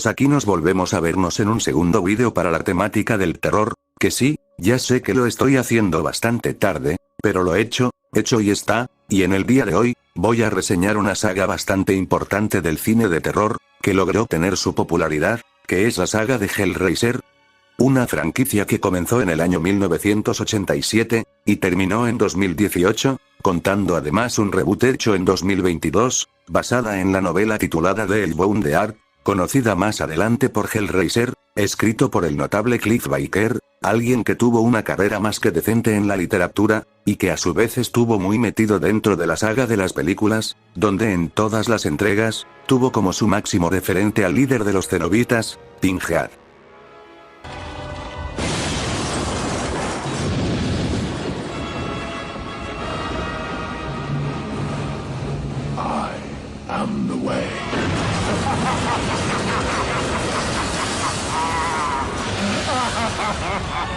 pues aquí nos volvemos a vernos en un segundo vídeo para la temática del terror, que sí, ya sé que lo estoy haciendo bastante tarde, pero lo hecho y está, y en el día de hoy, voy a reseñar una saga bastante importante del cine de terror, que logró tener su popularidad, que es la saga de Hellraiser. Una franquicia que comenzó en el año 1987, y terminó en 2018, contando además un reboot hecho en 2022, basada en la novela titulada The Hellbound Heart, conocida más adelante por Hellraiser, escrito por el notable Clive Barker, alguien que tuvo una carrera más que decente en la literatura, y que a su vez estuvo muy metido dentro de la saga de las películas, donde en todas las entregas, tuvo como su máximo referente al líder de los cenobitas, Pinhead.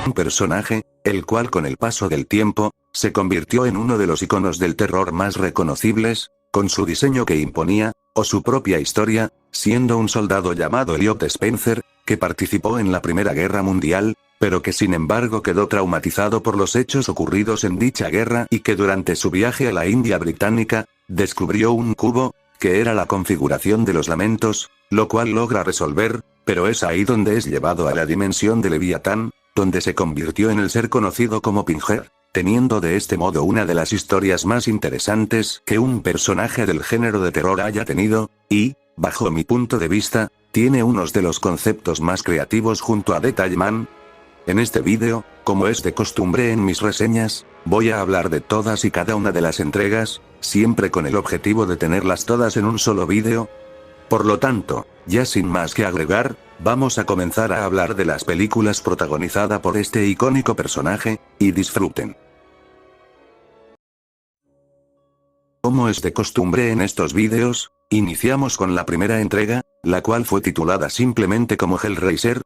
Un personaje, el cual con el paso del tiempo, se convirtió en uno de los iconos del terror más reconocibles, con su diseño que imponía, o su propia historia, siendo un soldado llamado Elliot Spencer, que participó en la Primera Guerra Mundial, pero que sin embargo quedó traumatizado por los hechos ocurridos en dicha guerra y que durante su viaje a la India británica, descubrió un cubo, que era la configuración de los lamentos, lo cual logra resolver, pero es ahí donde es llevado a la dimensión de Leviatán, donde se convirtió en el ser conocido como Pinhead, teniendo de este modo una de las historias más interesantes que un personaje del género de terror haya tenido, y, bajo mi punto de vista, tiene unos de los conceptos más creativos junto a Detalman. En este vídeo, como es de costumbre en mis reseñas, voy a hablar de todas y cada una de las entregas, siempre con el objetivo de tenerlas todas en un solo vídeo. Por lo tanto, ya sin más que agregar, vamos a comenzar a hablar de las películas protagonizadas por este icónico personaje, y disfruten. Como es de costumbre en estos vídeos, iniciamos con la primera entrega, la cual fue titulada simplemente como Hellraiser,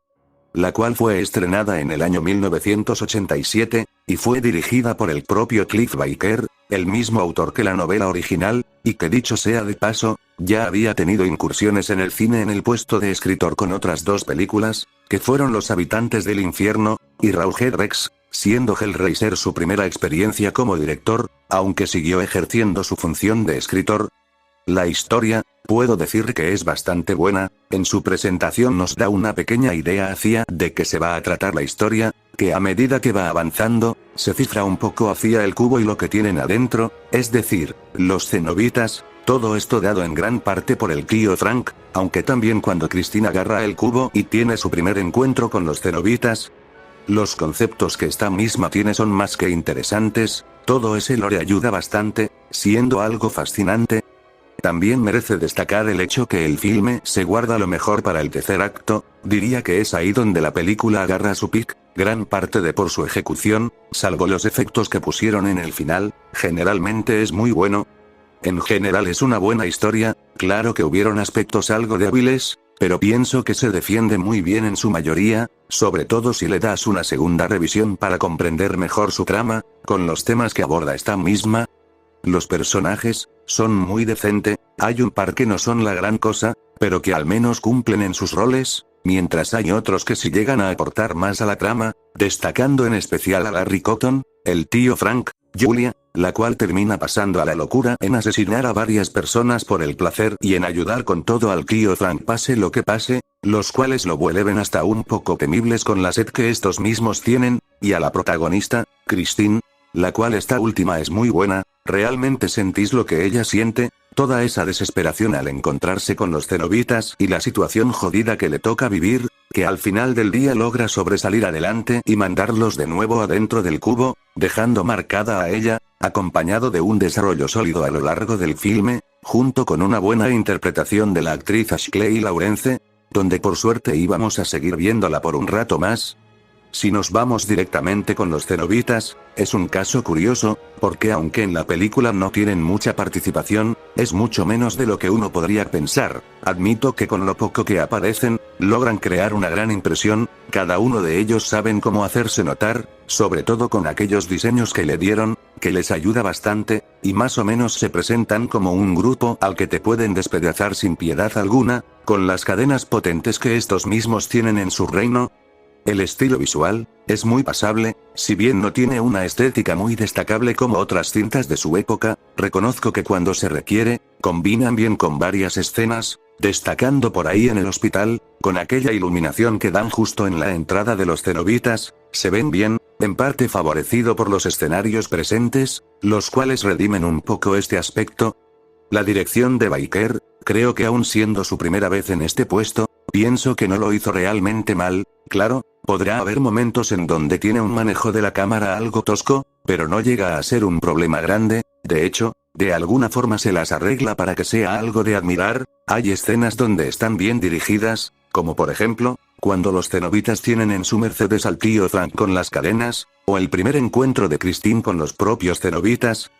la cual fue estrenada en el año 1987, y fue dirigida por el propio Clive Barker, el mismo autor que la novela original, y que dicho sea de paso, ya había tenido incursiones en el cine en el puesto de escritor con otras dos películas, que fueron Los Habitantes del Infierno, y Rawhead Rex, siendo Hellraiser su primera experiencia como director, aunque siguió ejerciendo su función de escritor. La historia, puedo decir que es bastante buena, en su presentación nos da una pequeña idea hacia de qué se va a tratar la historia, que a medida que va avanzando, se cifra un poco hacia el cubo y lo que tienen adentro, es decir, los cenobitas, todo esto dado en gran parte por el tío Frank, aunque también cuando Christine agarra el cubo y tiene su primer encuentro con los cenobitas. Los conceptos que esta misma tiene son más que interesantes, todo ese lore ayuda bastante, siendo algo fascinante. También merece destacar el hecho que el filme se guarda lo mejor para el tercer acto, diría que es ahí donde la película agarra su pic, gran parte de por su ejecución, salvo los efectos que pusieron en el final, generalmente es muy bueno. En general es una buena historia, claro que hubieron aspectos algo débiles, pero pienso que se defiende muy bien en su mayoría, sobre todo si le das una segunda revisión para comprender mejor su trama, con los temas que aborda esta misma. Los personajes son muy decente, hay un par que no son la gran cosa, pero que al menos cumplen en sus roles, mientras hay otros que sí llegan a aportar más a la trama, destacando en especial a Larry Cotton, el tío Frank, Julia, la cual termina pasando a la locura en asesinar a varias personas por el placer y en ayudar con todo al tío Frank pase lo que pase, los cuales lo vuelven hasta un poco temibles con la sed que estos mismos tienen, y a la protagonista, Christine, la cual esta última es muy buena, realmente sentís lo que ella siente, toda esa desesperación al encontrarse con los cenobitas y la situación jodida que le toca vivir, que al final del día logra sobresalir adelante y mandarlos de nuevo adentro del cubo, dejando marcada a ella, acompañado de un desarrollo sólido a lo largo del filme, junto con una buena interpretación de la actriz Ashley Lawrence, donde por suerte íbamos a seguir viéndola por un rato más. Si nos vamos directamente con los cenobitas, es un caso curioso, porque aunque en la película no tienen mucha participación, es mucho menos de lo que uno podría pensar. Admito que con lo poco que aparecen, logran crear una gran impresión, cada uno de ellos saben cómo hacerse notar, sobre todo con aquellos diseños que le dieron, que les ayuda bastante, y más o menos se presentan como un grupo al que te pueden despedazar sin piedad alguna, con las cadenas potentes que estos mismos tienen en su reino. El estilo visual es muy pasable, si bien no tiene una estética muy destacable como otras cintas de su época, reconozco que cuando se requiere, combinan bien con varias escenas, destacando por ahí en el hospital, con aquella iluminación que dan justo en la entrada de los cenobitas, se ven bien, en parte favorecido por los escenarios presentes, los cuales redimen un poco este aspecto. La dirección de Baker, creo que aún siendo su primera vez en este puesto, pienso que no lo hizo realmente mal. Claro, podrá haber momentos en donde tiene un manejo de la cámara algo tosco, pero no llega a ser un problema grande. De hecho, de alguna forma se las arregla para que sea algo de admirar. Hay escenas donde están bien dirigidas, como por ejemplo, cuando los cenobitas tienen en su Mercedes al tío Frank con las cadenas, o el primer encuentro de Christine con los propios cenobitas.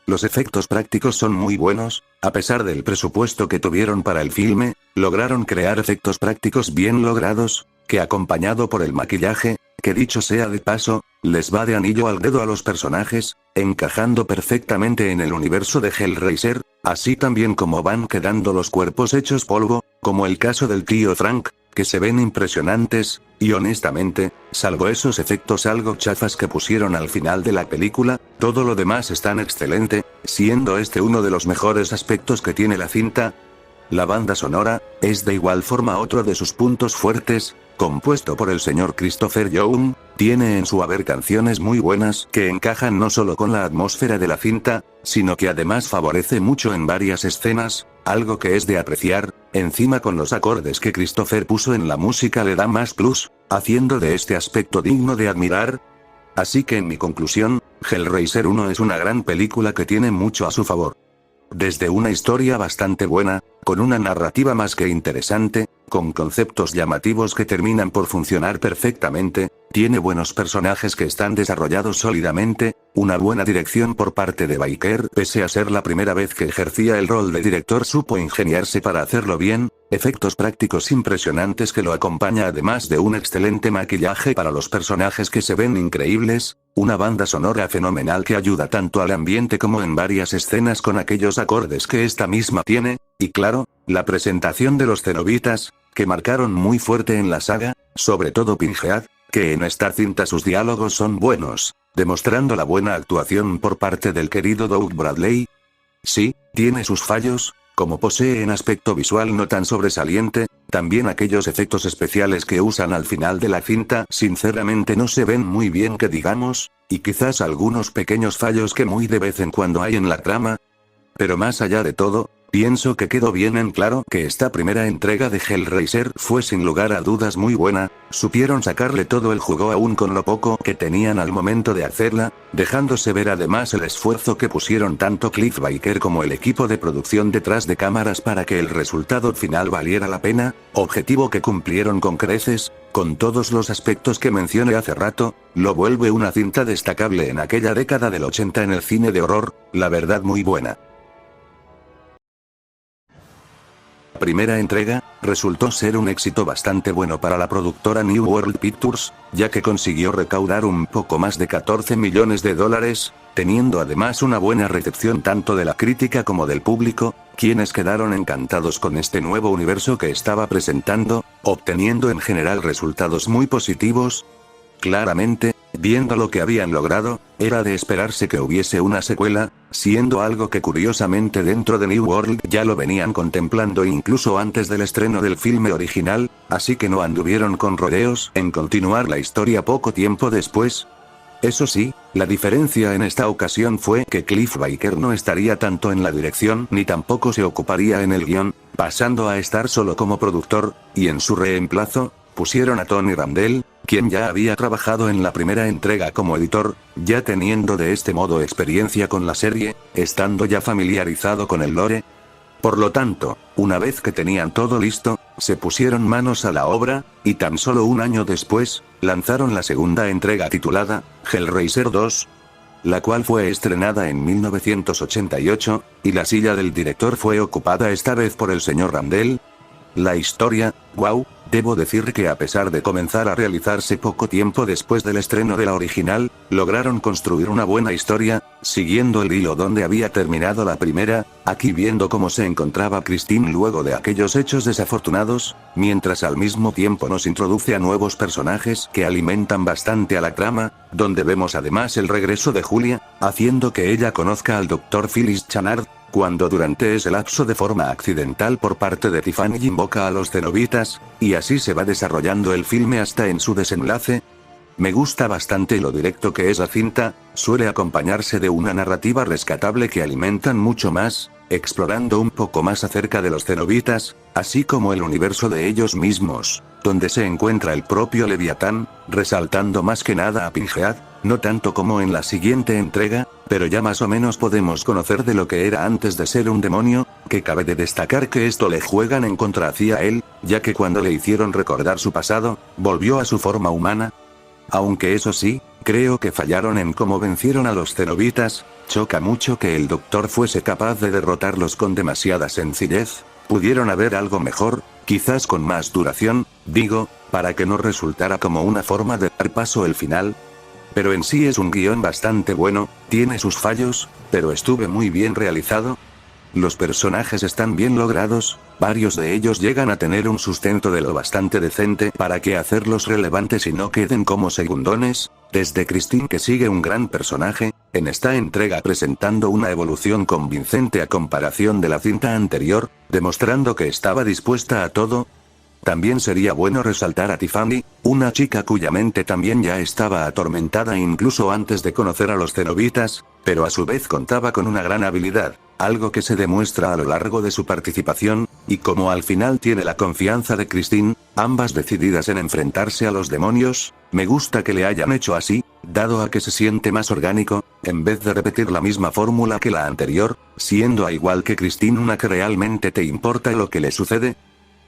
Los efectos prácticos son muy buenos, a pesar del presupuesto que tuvieron para el filme, lograron crear efectos prácticos bien logrados, que acompañado por el maquillaje, que dicho sea de paso, les va de anillo al dedo a los personajes, encajando perfectamente en el universo de Hellraiser, así también como van quedando los cuerpos hechos polvo, como el caso del tío Frank, que se ven impresionantes, y honestamente, salvo esos efectos algo chafas que pusieron al final de la película, todo lo demás es tan excelente, siendo este uno de los mejores aspectos que tiene la cinta. La banda sonora es de igual forma otro de sus puntos fuertes, compuesto por el señor Christopher Young, tiene en su haber canciones muy buenas que encajan no solo con la atmósfera de la cinta, sino que además favorece mucho en varias escenas, algo que es de apreciar. Encima con los acordes que Christopher puso en la música le da más plus, haciendo de este aspecto digno de admirar. Así que en mi conclusión, Hellraiser 1 es una gran película que tiene mucho a su favor. Desde una historia bastante buena, con una narrativa más que interesante, con conceptos llamativos que terminan por funcionar perfectamente, tiene buenos personajes que están desarrollados sólidamente, una buena dirección por parte de Baker, pese a ser la primera vez que ejercía el rol de director supo ingeniarse para hacerlo bien, efectos prácticos impresionantes que lo acompaña además de un excelente maquillaje para los personajes que se ven increíbles, una banda sonora fenomenal que ayuda tanto al ambiente como en varias escenas con aquellos acordes que esta misma tiene, y claro, la presentación de los cenobitas, que marcaron muy fuerte en la saga, sobre todo Pinhead, que en esta cinta sus diálogos son buenos, demostrando la buena actuación por parte del querido Doug Bradley. Sí, tiene sus fallos, como posee en aspecto visual no tan sobresaliente, también aquellos efectos especiales que usan al final de la cinta sinceramente no se ven muy bien que digamos, y quizás algunos pequeños fallos que muy de vez en cuando hay en la trama. Pero más allá de todo, pienso que quedó bien en claro que esta primera entrega de Hellraiser fue sin lugar a dudas muy buena, supieron sacarle todo el jugo aún con lo poco que tenían al momento de hacerla, dejándose ver además el esfuerzo que pusieron tanto Cliff Baker como el equipo de producción detrás de cámaras para que el resultado final valiera la pena, objetivo que cumplieron con creces, con todos los aspectos que mencioné hace rato, lo vuelve una cinta destacable en aquella década del 80 en el cine de horror, la verdad muy buena. La primera entrega resultó ser un éxito bastante bueno para la productora New World Pictures, ya que consiguió recaudar un poco más de 14 millones de dólares, teniendo además una buena recepción tanto de la crítica como del público, quienes quedaron encantados con este nuevo universo que estaba presentando, obteniendo en general resultados muy positivos. Claramente, viendo lo que habían logrado, era de esperarse que hubiese una secuela, siendo algo que curiosamente dentro de New World ya lo venían contemplando incluso antes del estreno del filme original, así que no anduvieron con rodeos en continuar la historia poco tiempo después. Eso sí, la diferencia en esta ocasión fue que Cliff Baker no estaría tanto en la dirección ni tampoco se ocuparía en el guión, pasando a estar solo como productor, y en su reemplazo, pusieron a Tony Randell, quien ya había trabajado en la primera entrega como editor, ya teniendo de este modo experiencia con la serie, estando ya familiarizado con el lore. Por lo tanto, una vez que tenían todo listo, se pusieron manos a la obra, y tan solo un año después, lanzaron la segunda entrega titulada Hellraiser 2, la cual fue estrenada en 1988, y la silla del director fue ocupada esta vez por el señor Randell. La historia, wow, debo decir que a pesar de comenzar a realizarse poco tiempo después del estreno de la original, lograron construir una buena historia, Siguiendo el hilo donde había terminado la primera, aquí viendo cómo se encontraba Christine luego de aquellos hechos desafortunados, mientras al mismo tiempo nos introduce a nuevos personajes que alimentan bastante a la trama, donde vemos además el regreso de Julia, haciendo que ella conozca al Dr. Phyllis Channard, cuando durante ese lapso de forma accidental por parte de Tiffany invoca a los cenobitas, y así se va desarrollando el filme hasta en su desenlace. Me gusta bastante lo directo que es la cinta, suele acompañarse de una narrativa rescatable que alimentan mucho más, explorando un poco más acerca de los cenobitas, así como el universo de ellos mismos, donde se encuentra el propio Leviatán, resaltando más que nada a Pinhead, no tanto como en la siguiente entrega, pero ya más o menos podemos conocer de lo que era antes de ser un demonio, que cabe de destacar que esto le juegan en contra hacia él, ya que cuando le hicieron recordar su pasado, volvió a su forma humana. Aunque eso sí, creo que fallaron en cómo vencieron a los cenobitas, choca mucho que el doctor fuese capaz de derrotarlos con demasiada sencillez, pudieron haber algo mejor, quizás con más duración, digo, para que no resultara como una forma de dar paso el final. Pero en sí es un guión bastante bueno, tiene sus fallos, pero estuvo muy bien realizado. Los personajes están bien logrados, varios de ellos llegan a tener un sustento de lo bastante decente para que hacerlos relevantes y no queden como segundones, desde Christine que sigue un gran personaje, en esta entrega presentando una evolución convincente a comparación de la cinta anterior, demostrando que estaba dispuesta a todo. También sería bueno resaltar a Tiffany, una chica cuya mente también ya estaba atormentada incluso antes de conocer a los cenobitas, pero a su vez contaba con una gran habilidad, algo que se demuestra a lo largo de su participación, y como al final tiene la confianza de Christine, ambas decididas en enfrentarse a los demonios, me gusta que le hayan hecho así, dado a que se siente más orgánico, en vez de repetir la misma fórmula que la anterior, siendo a igual que Christine una que realmente te importa lo que le sucede.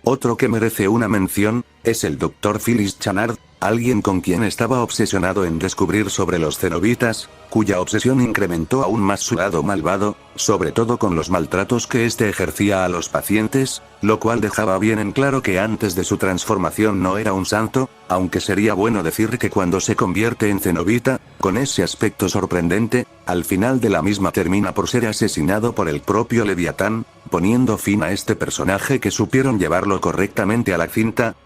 Otro que merece una mención, es el Dr. Phyllis Channard, alguien con quien estaba obsesionado en descubrir sobre los cenobitas, cuya obsesión incrementó aún más su lado malvado, sobre todo con los maltratos que éste ejercía a los pacientes, lo cual dejaba bien en claro que antes de su transformación no era un santo, aunque sería bueno decir que cuando se convierte en cenobita, con ese aspecto sorprendente, al final de la misma termina por ser asesinado por el propio Leviatán, poniendo fin a este personaje que supieron llevarlo correctamente a la cinta.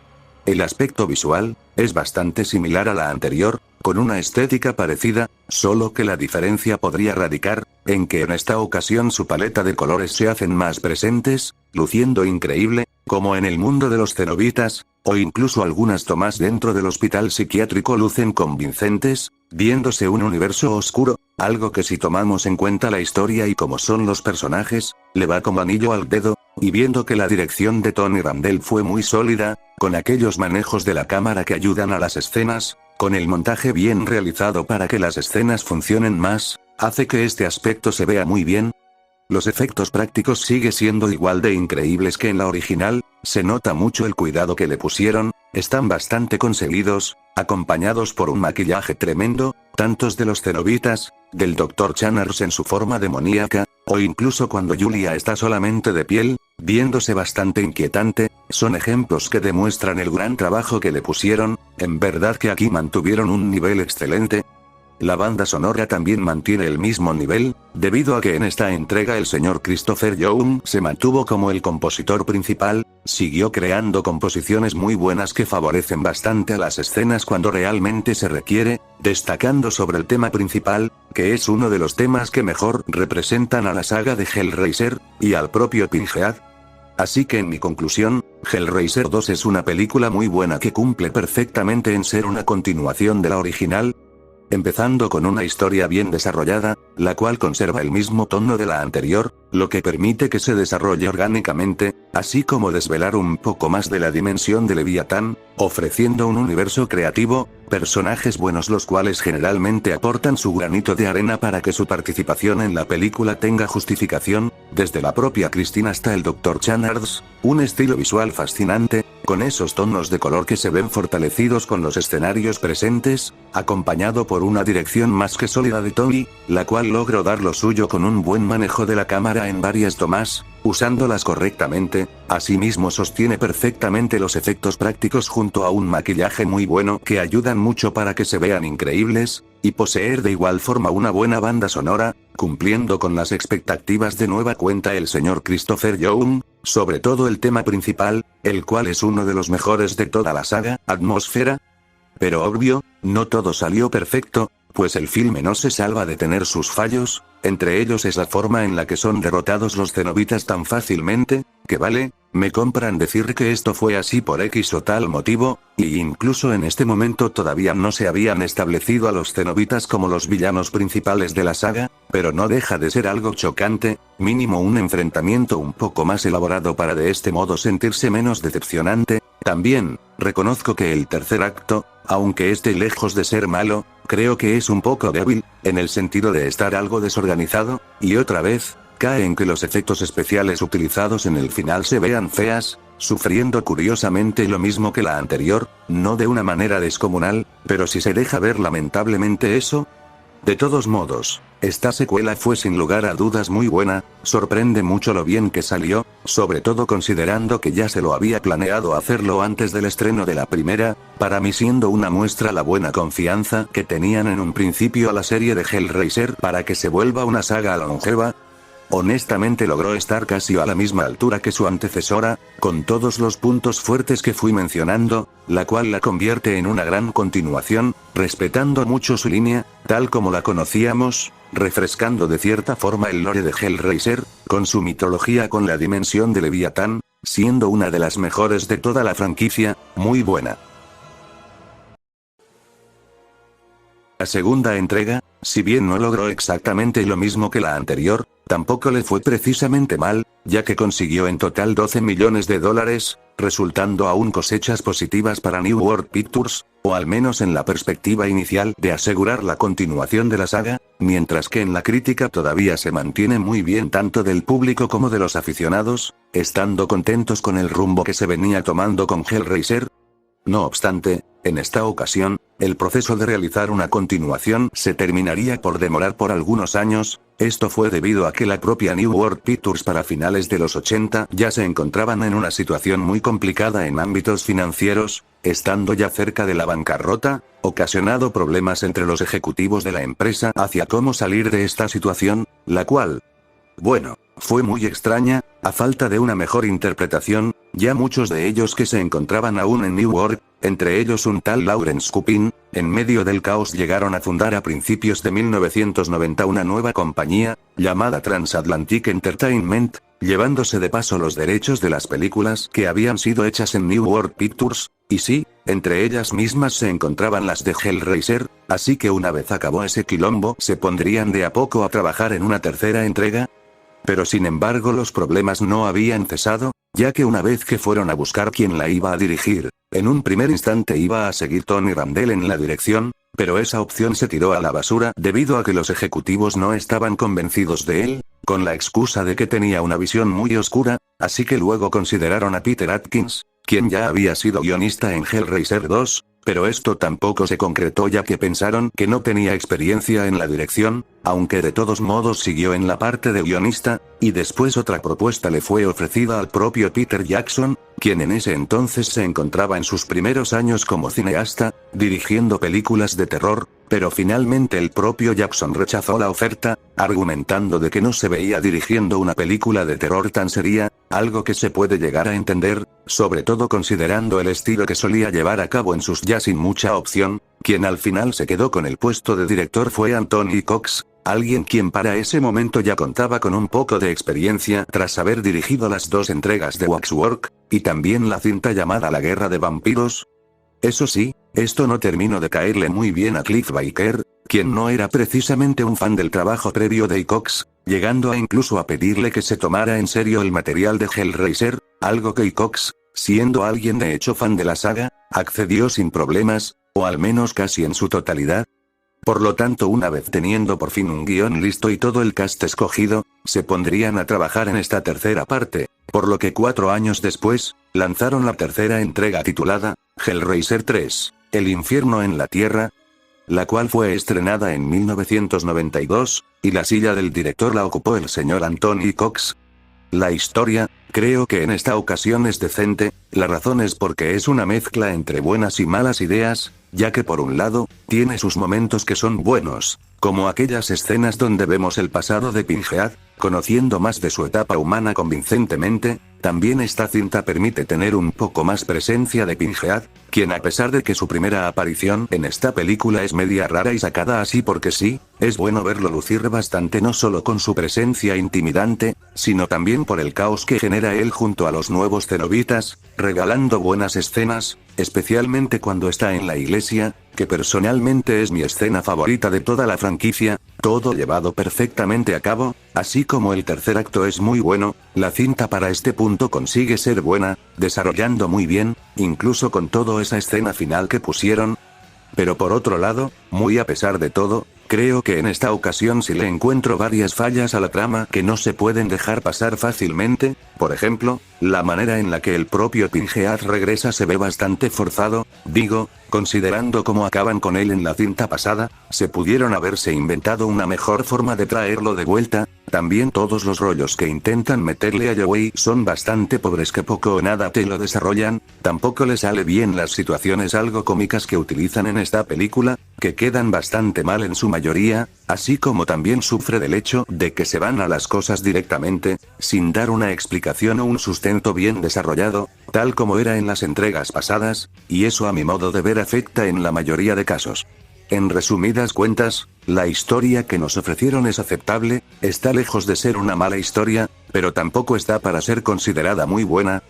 El aspecto visual es bastante similar a la anterior, con una estética parecida, solo que la diferencia podría radicar en que en esta ocasión su paleta de colores se hacen más presentes, luciendo increíble, como en el mundo de los cenobitas, o incluso algunas tomas dentro del hospital psiquiátrico lucen convincentes, viéndose un universo oscuro, algo que si tomamos en cuenta la historia y cómo son los personajes, le va como anillo al dedo, y viendo que la dirección de Tony Randall fue muy sólida, con aquellos manejos de la cámara que ayudan a las escenas, con el montaje bien realizado para que las escenas funcionen más, hace que este aspecto se vea muy bien. Los efectos prácticos sigue siendo igual de increíbles que en la original, se nota mucho el cuidado que le pusieron, están bastante conseguidos, acompañados por un maquillaje tremendo, tantos de los cenobitas, del Dr. Channard en su forma demoníaca, o incluso cuando Julia está solamente de piel, viéndose bastante inquietante, son ejemplos que demuestran el gran trabajo que le pusieron, en verdad que aquí mantuvieron un nivel excelente. La banda sonora también mantiene el mismo nivel, debido a que en esta entrega el señor Christopher Young se mantuvo como el compositor principal, siguió creando composiciones muy buenas que favorecen bastante a las escenas cuando realmente se requiere, destacando sobre el tema principal, que es uno de los temas que mejor representan a la saga de Hellraiser, y al propio Pinhead. Así que en mi conclusión, Hellraiser 2 es una película muy buena que cumple perfectamente en ser una continuación de la original, empezando con una historia bien desarrollada, la cual conserva el mismo tono de la anterior, lo que permite que se desarrolle orgánicamente, así como desvelar un poco más de la dimensión de Leviatán, ofreciendo un universo creativo, personajes buenos los cuales generalmente aportan su granito de arena para que su participación en la película tenga justificación, desde la propia Christine hasta el Dr. Channard, un estilo visual fascinante, con esos tonos de color que se ven fortalecidos con los escenarios presentes, acompañado por una dirección más que sólida de Tony, la cual logró dar lo suyo con un buen manejo de la cámara en varias tomas, usándolas correctamente, asimismo sostiene perfectamente los efectos prácticos junto a un maquillaje muy bueno que ayudan mucho para que se vean increíbles, y poseer de igual forma una buena banda sonora, cumpliendo con las expectativas de nueva cuenta el señor Christopher Young, sobre todo el tema principal, el cual es uno de los mejores de toda la saga, Atmósfera. Pero obvio, no todo salió perfecto, pues el filme no se salva de tener sus fallos, entre ellos es la forma en la que son derrotados los cenobitas tan fácilmente, que vale, me compran decir que esto fue así por X o tal motivo, y incluso en este momento todavía no se habían establecido a los cenobitas como los villanos principales de la saga, pero no deja de ser algo chocante, mínimo un enfrentamiento un poco más elaborado para de este modo sentirse menos decepcionante. También, reconozco que el tercer acto, aunque esté lejos de ser malo, creo que es un poco débil, en el sentido de estar algo desorganizado, y otra vez, cae en que los efectos especiales utilizados en el final se vean feas, sufriendo curiosamente lo mismo que la anterior, no de una manera descomunal, pero si se deja ver lamentablemente eso. De todos modos, esta secuela fue sin lugar a dudas muy buena, sorprende mucho lo bien que salió, sobre todo considerando que ya se lo había planeado hacerlo antes del estreno de la primera, para mí siendo una muestra la buena confianza que tenían en un principio a la serie de Hellraiser para que se vuelva una saga longeva. Honestamente logró estar casi a la misma altura que su antecesora, con todos los puntos fuertes que fui mencionando, la cual la convierte en una gran continuación, respetando mucho su línea, tal como la conocíamos, refrescando de cierta forma el lore de Hellraiser, con su mitología con la dimensión de Leviatán, siendo una de las mejores de toda la franquicia, muy buena. La segunda entrega, si bien no logró exactamente lo mismo que la anterior, tampoco le fue precisamente mal, ya que consiguió en total $12 millones, resultando aún cosechas positivas para New World Pictures, o al menos en la perspectiva inicial de asegurar la continuación de la saga, mientras que en la crítica todavía se mantiene muy bien tanto del público como de los aficionados, estando contentos con el rumbo que se venía tomando con Hellraiser. No obstante, en esta ocasión, el proceso de realizar una continuación se terminaría por demorar por algunos años. Esto fue debido a que la propia New World Pictures para finales de los 80 ya se encontraban en una situación muy complicada en ámbitos financieros, estando ya cerca de la bancarrota, ocasionado problemas entre los ejecutivos de la empresa hacia cómo salir de esta situación, la cual, bueno, fue muy extraña, a falta de una mejor interpretación, ya muchos de ellos que se encontraban aún en New World, entre ellos un tal Lawrence Kupin, en medio del caos llegaron a fundar a principios de 1990 una nueva compañía, llamada Transatlantic Entertainment, llevándose de paso los derechos de las películas que habían sido hechas en New World Pictures, y sí, entre ellas mismas se encontraban las de Hellraiser, así que una vez acabó ese quilombo se pondrían de a poco a trabajar en una tercera entrega. Pero sin embargo los problemas no habían cesado, ya que una vez que fueron a buscar quién la iba a dirigir, en un primer instante iba a seguir Tony Randall en la dirección, pero esa opción se tiró a la basura debido a que los ejecutivos no estaban convencidos de él, con la excusa de que tenía una visión muy oscura, así que luego consideraron a Peter Atkins, quien ya había sido guionista en Hellraiser 2, pero esto tampoco se concretó ya que pensaron que no tenía experiencia en la dirección, aunque de todos modos siguió en la parte de guionista, y después otra propuesta le fue ofrecida al propio Peter Jackson, quien en ese entonces se encontraba en sus primeros años como cineasta, dirigiendo películas de terror, pero finalmente el propio Jackson rechazó la oferta, argumentando de que no se veía dirigiendo una película de terror tan seria, algo que se puede llegar a entender, sobre todo considerando el estilo que solía llevar a cabo en sus ya sin mucha opción. Quien al final se quedó con el puesto de director fue Anthony Cox, alguien quien para ese momento ya contaba con un poco de experiencia tras haber dirigido las dos entregas de Waxwork, y también la cinta llamada La Guerra de Vampiros. Eso sí, esto no terminó de caerle muy bien a Cliff Baker, quien no era precisamente un fan del trabajo previo de Cox, llegando a incluso a pedirle que se tomara en serio el material de Hellraiser, algo que Cox, siendo alguien de hecho fan de la saga, accedió sin problemas, o al menos casi en su totalidad. Por lo tanto, una vez teniendo por fin un guión listo y todo el cast escogido, se pondrían a trabajar en esta tercera parte, por lo que 4 años después, lanzaron la tercera entrega titulada Hellraiser 3, El infierno en la tierra, la cual fue estrenada en 1992, y la silla del director la ocupó el señor Anthony Cox. La historia, creo que en esta ocasión es decente, la razón es porque es una mezcla entre buenas y malas ideas, ya que por un lado, tiene sus momentos que son buenos, como aquellas escenas donde vemos el pasado de Pinhead, conociendo más de su etapa humana convincentemente. También esta cinta permite tener un poco más presencia de Pinhead, quien a pesar de que su primera aparición en esta película es media rara y sacada así porque sí, es bueno verlo lucir bastante no solo con su presencia intimidante, sino también por el caos que genera él junto a los nuevos cenobitas, regalando buenas escenas, especialmente cuando está en la iglesia, que personalmente es mi escena favorita de toda la franquicia, todo llevado perfectamente a cabo, así como el tercer acto es muy bueno. La cinta para este punto consigue ser buena, desarrollando muy bien, incluso con toda esa escena final que pusieron. Pero por otro lado, muy a pesar de todo, creo que en esta ocasión sí le encuentro varias fallas a la trama que no se pueden dejar pasar fácilmente. Por ejemplo, la manera en la que el propio Pinhead regresa se ve bastante forzado, digo, considerando cómo acaban con él en la cinta pasada, se pudieron haberse inventado una mejor forma de traerlo de vuelta. También todos los rollos que intentan meterle a Joey son bastante pobres que poco o nada te lo desarrollan, tampoco le sale bien las situaciones algo cómicas que utilizan en esta película, que quedan bastante mal en su mayoría, así como también sufre del hecho de que se van a las cosas directamente, sin dar una explicación o un sustento bien desarrollado, tal como era en las entregas pasadas, y eso a mi modo de ver afecta en la mayoría de casos. En resumidas cuentas, la historia que nos ofrecieron es aceptable, está lejos de ser una mala historia, pero tampoco está para ser considerada muy buena.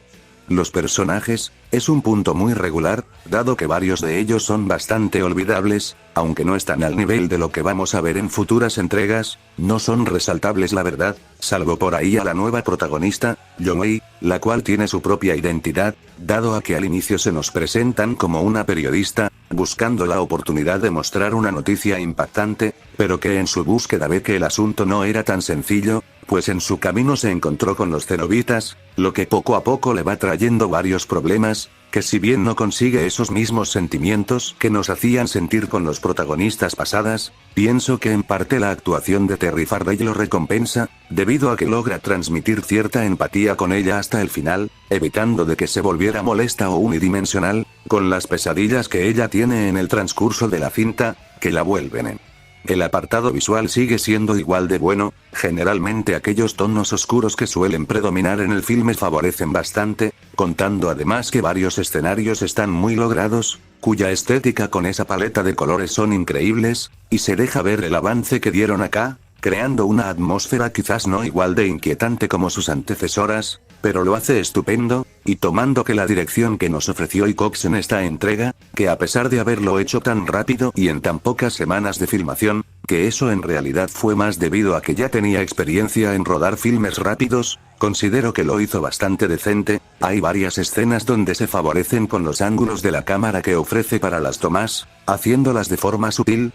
Los personajes, es un punto muy regular, dado que varios de ellos son bastante olvidables, aunque no están al nivel de lo que vamos a ver en futuras entregas, no son resaltables la verdad, salvo por ahí a la nueva protagonista, Joey, la cual tiene su propia identidad, dado a que al inicio se nos presentan como una periodista, buscando la oportunidad de mostrar una noticia impactante, pero que en su búsqueda ve que el asunto no era tan sencillo, pues en su camino se encontró con los cenobitas, lo que poco a poco le va trayendo varios problemas, que si bien no consigue esos mismos sentimientos que nos hacían sentir con los protagonistas pasadas, pienso que en parte la actuación de Terry Farley lo recompensa, debido a que logra transmitir cierta empatía con ella hasta el final, evitando de que se volviera molesta o unidimensional, con las pesadillas que ella tiene en el transcurso de la cinta, que la vuelven en. El apartado visual sigue siendo igual de bueno, generalmente aquellos tonos oscuros que suelen predominar en el filme favorecen bastante, contando además que varios escenarios están muy logrados, cuya estética con esa paleta de colores son increíbles, y se deja ver el avance que dieron acá, creando una atmósfera quizás no igual de inquietante como sus antecesoras, pero lo hace estupendo, y tomando que la dirección que nos ofreció Cox en esta entrega, que a pesar de haberlo hecho tan rápido y en tan pocas semanas de filmación, que eso en realidad fue más debido a que ya tenía experiencia en rodar filmes rápidos, considero que lo hizo bastante decente. Hay varias escenas donde se favorecen con los ángulos de la cámara que ofrece para las tomas, haciéndolas de forma sutil.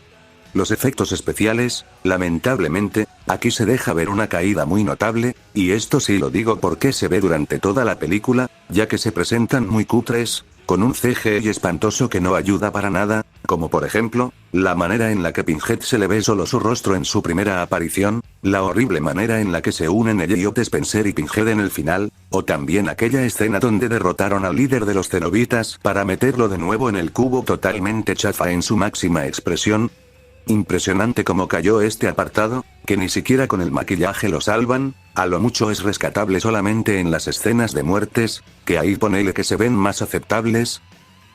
Los efectos especiales, lamentablemente, aquí se deja ver una caída muy notable, y esto sí lo digo porque se ve durante toda la película, ya que se presentan muy cutres, con un CGI espantoso que no ayuda para nada, como por ejemplo, la manera en la que Pinhead se le ve solo su rostro en su primera aparición, la horrible manera en la que se unen Elliot Spencer y Pinhead en el final, o también aquella escena donde derrotaron al líder de los cenobitas para meterlo de nuevo en el cubo totalmente chafa en su máxima expresión. Impresionante cómo cayó este apartado, que ni siquiera con el maquillaje lo salvan, a lo mucho es rescatable solamente en las escenas de muertes, que ahí ponele que se ven más aceptables.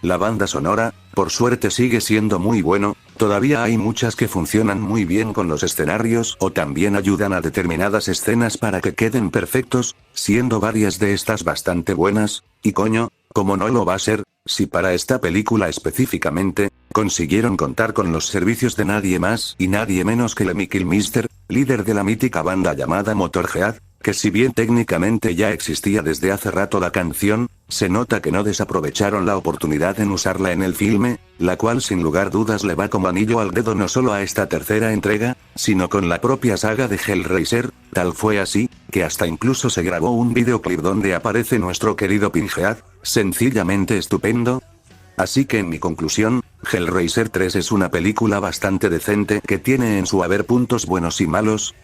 La banda sonora, por suerte sigue siendo muy bueno, todavía hay muchas que funcionan muy bien con los escenarios o también ayudan a determinadas escenas para que queden perfectos, siendo varias de estas bastante buenas, y coño, como no lo va a ser, si para esta película específicamente, consiguieron contar con los servicios de nadie más y nadie menos que Lemmy Kilmister, líder de la mítica banda llamada Motorhead, que si bien técnicamente ya existía desde hace rato la canción, se nota que no desaprovecharon la oportunidad en usarla en el filme, la cual sin lugar dudas le va como anillo al dedo no solo a esta tercera entrega, sino con la propia saga de Hellraiser. Tal fue así, que hasta incluso se grabó un videoclip donde aparece nuestro querido Pinhead, sencillamente estupendo. Así que en mi conclusión, Hellraiser 3 es una película bastante decente que tiene en su haber puntos buenos y malos.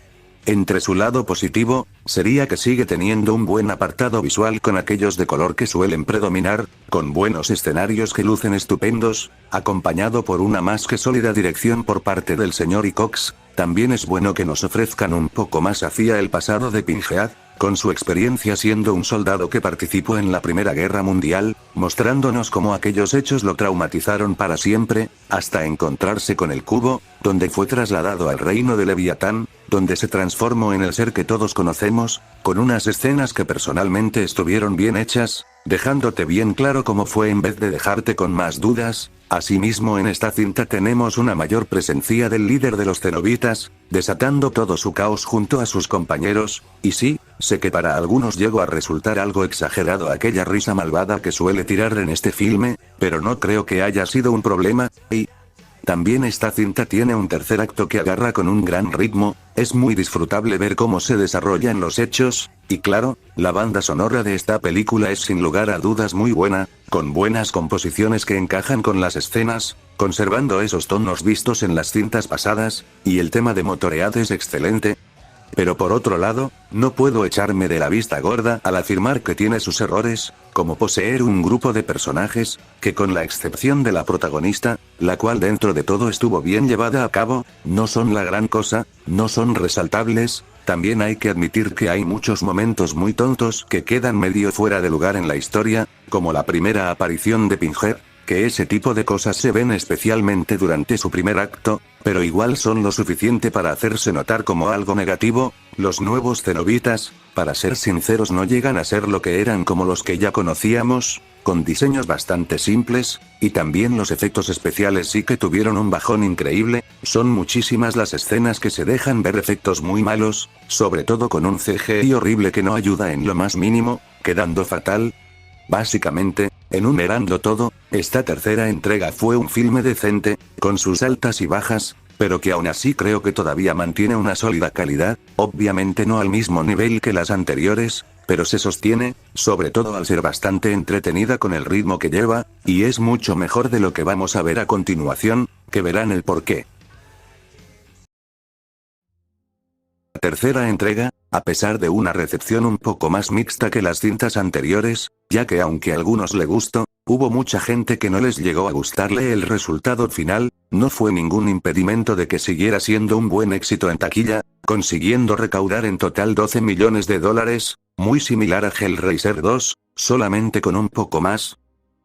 Entre su lado positivo, sería que sigue teniendo un buen apartado visual con aquellos de color que suelen predominar, con buenos escenarios que lucen estupendos, acompañado por una más que sólida dirección por parte del señor Cox. También es bueno que nos ofrezcan un poco más hacia el pasado de Pinhead, con su experiencia siendo un soldado que participó en la Primera Guerra Mundial, mostrándonos cómo aquellos hechos lo traumatizaron para siempre, hasta encontrarse con el cubo, donde fue trasladado al reino de Leviatán, donde se transformó en el ser que todos conocemos, con unas escenas que personalmente estuvieron bien hechas, dejándote bien claro cómo fue en vez de dejarte con más dudas. Asimismo, en esta cinta tenemos una mayor presencia del líder de los cenobitas, desatando todo su caos junto a sus compañeros, y sí, sé que para algunos llegó a resultar algo exagerado aquella risa malvada que suele tirar en este filme, pero no creo que haya sido un problema, y también esta cinta tiene un tercer acto que agarra con un gran ritmo, es muy disfrutable ver cómo se desarrollan los hechos, y claro, la banda sonora de esta película es sin lugar a dudas muy buena, con buenas composiciones que encajan con las escenas, conservando esos tonos vistos en las cintas pasadas, y el tema de Motorhead es excelente. Pero por otro lado, no puedo echarme de la vista gorda al afirmar que tiene sus errores, como poseer un grupo de personajes, que con la excepción de la protagonista, la cual dentro de todo estuvo bien llevada a cabo, no son la gran cosa, no son resaltables. También hay que admitir que hay muchos momentos muy tontos que quedan medio fuera de lugar en la historia, como la primera aparición de Pinhead, que ese tipo de cosas se ven especialmente durante su primer acto, pero igual son lo suficiente para hacerse notar como algo negativo. Los nuevos cenobitas, para ser sinceros, no llegan a ser lo que eran como los que ya conocíamos, con diseños bastante simples, y también los efectos especiales sí que tuvieron un bajón increíble. Son muchísimas las escenas que se dejan ver efectos muy malos, sobre todo con un CGI horrible que no ayuda en lo más mínimo, quedando fatal. Básicamente, enumerando todo, esta tercera entrega fue un filme decente, con sus altas y bajas, pero que aún así creo que todavía mantiene una sólida calidad, obviamente no al mismo nivel que las anteriores, pero se sostiene, sobre todo al ser bastante entretenida con el ritmo que lleva, y es mucho mejor de lo que vamos a ver a continuación, que verán el porqué. La tercera entrega, a pesar de una recepción un poco más mixta que las cintas anteriores, ya que aunque a algunos le gustó, hubo mucha gente que no les llegó a gustarle el resultado final, no fue ningún impedimento de que siguiera siendo un buen éxito en taquilla, consiguiendo recaudar en total $12 millones, muy similar a Hellraiser 2, solamente con un poco más.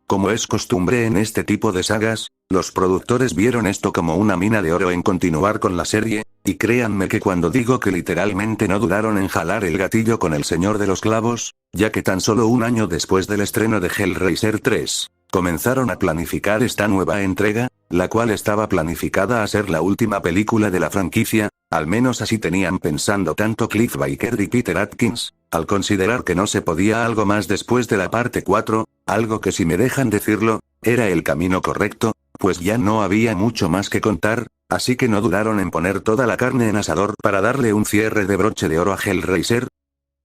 Como es costumbre en este tipo de sagas, los productores vieron esto como una mina de oro en continuar con la serie, y créanme que cuando digo que literalmente no dudaron en jalar el gatillo con El Señor de los Clavos, ya que tan solo un año después del estreno de Hellraiser 3, comenzaron a planificar esta nueva entrega, la cual estaba planificada a ser la última película de la franquicia, al menos así tenían pensando tanto Cliff Barker y Peter Atkins, al considerar que no se podía algo más después de la parte 4, algo que si me dejan decirlo, era el camino correcto, pues ya no había mucho más que contar, así que no dudaron en poner toda la carne en asador para darle un cierre de broche de oro a Hellraiser.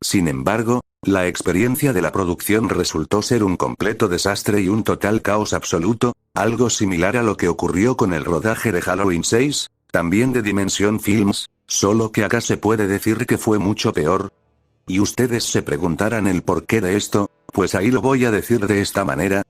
Sin embargo, la experiencia de la producción resultó ser un completo desastre y un total caos absoluto, algo similar a lo que ocurrió con el rodaje de Halloween 6, también de Dimension Films, solo que acá se puede decir que fue mucho peor. Y ustedes se preguntarán el porqué de esto, pues ahí lo voy a decir de esta manera.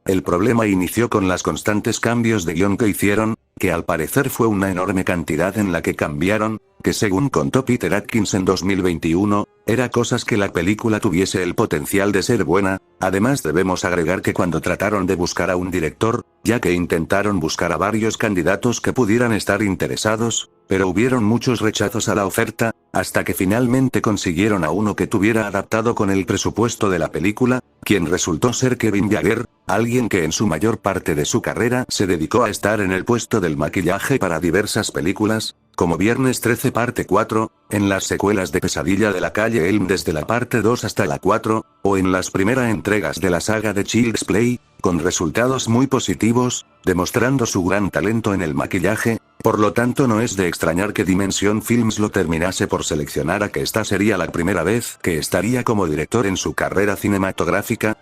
El problema inició con los constantes cambios de guión que hicieron, que al parecer fue una enorme cantidad en la que cambiaron, que según contó Peter Atkins en 2021, era cosas que la película tuviese el potencial de ser buena. Además debemos agregar que cuando trataron de buscar a un director, ya que intentaron buscar a varios candidatos que pudieran estar interesados, pero hubieron muchos rechazos a la oferta, hasta que finalmente consiguieron a uno que tuviera adaptado con el presupuesto de la película, quien resultó ser Kevin Jagger, alguien que en su mayor parte de su carrera se dedicó a estar en el puesto del maquillaje para diversas películas, como Viernes 13 parte 4, en las secuelas de Pesadilla de la calle Elm desde la parte 2 hasta la 4, o en las primeras entregas de la saga de Child's Play, con resultados muy positivos, demostrando su gran talento en el maquillaje. Por lo tanto no es de extrañar que Dimension Films lo terminase por seleccionar a que esta sería la primera vez que estaría como director en su carrera cinematográfica.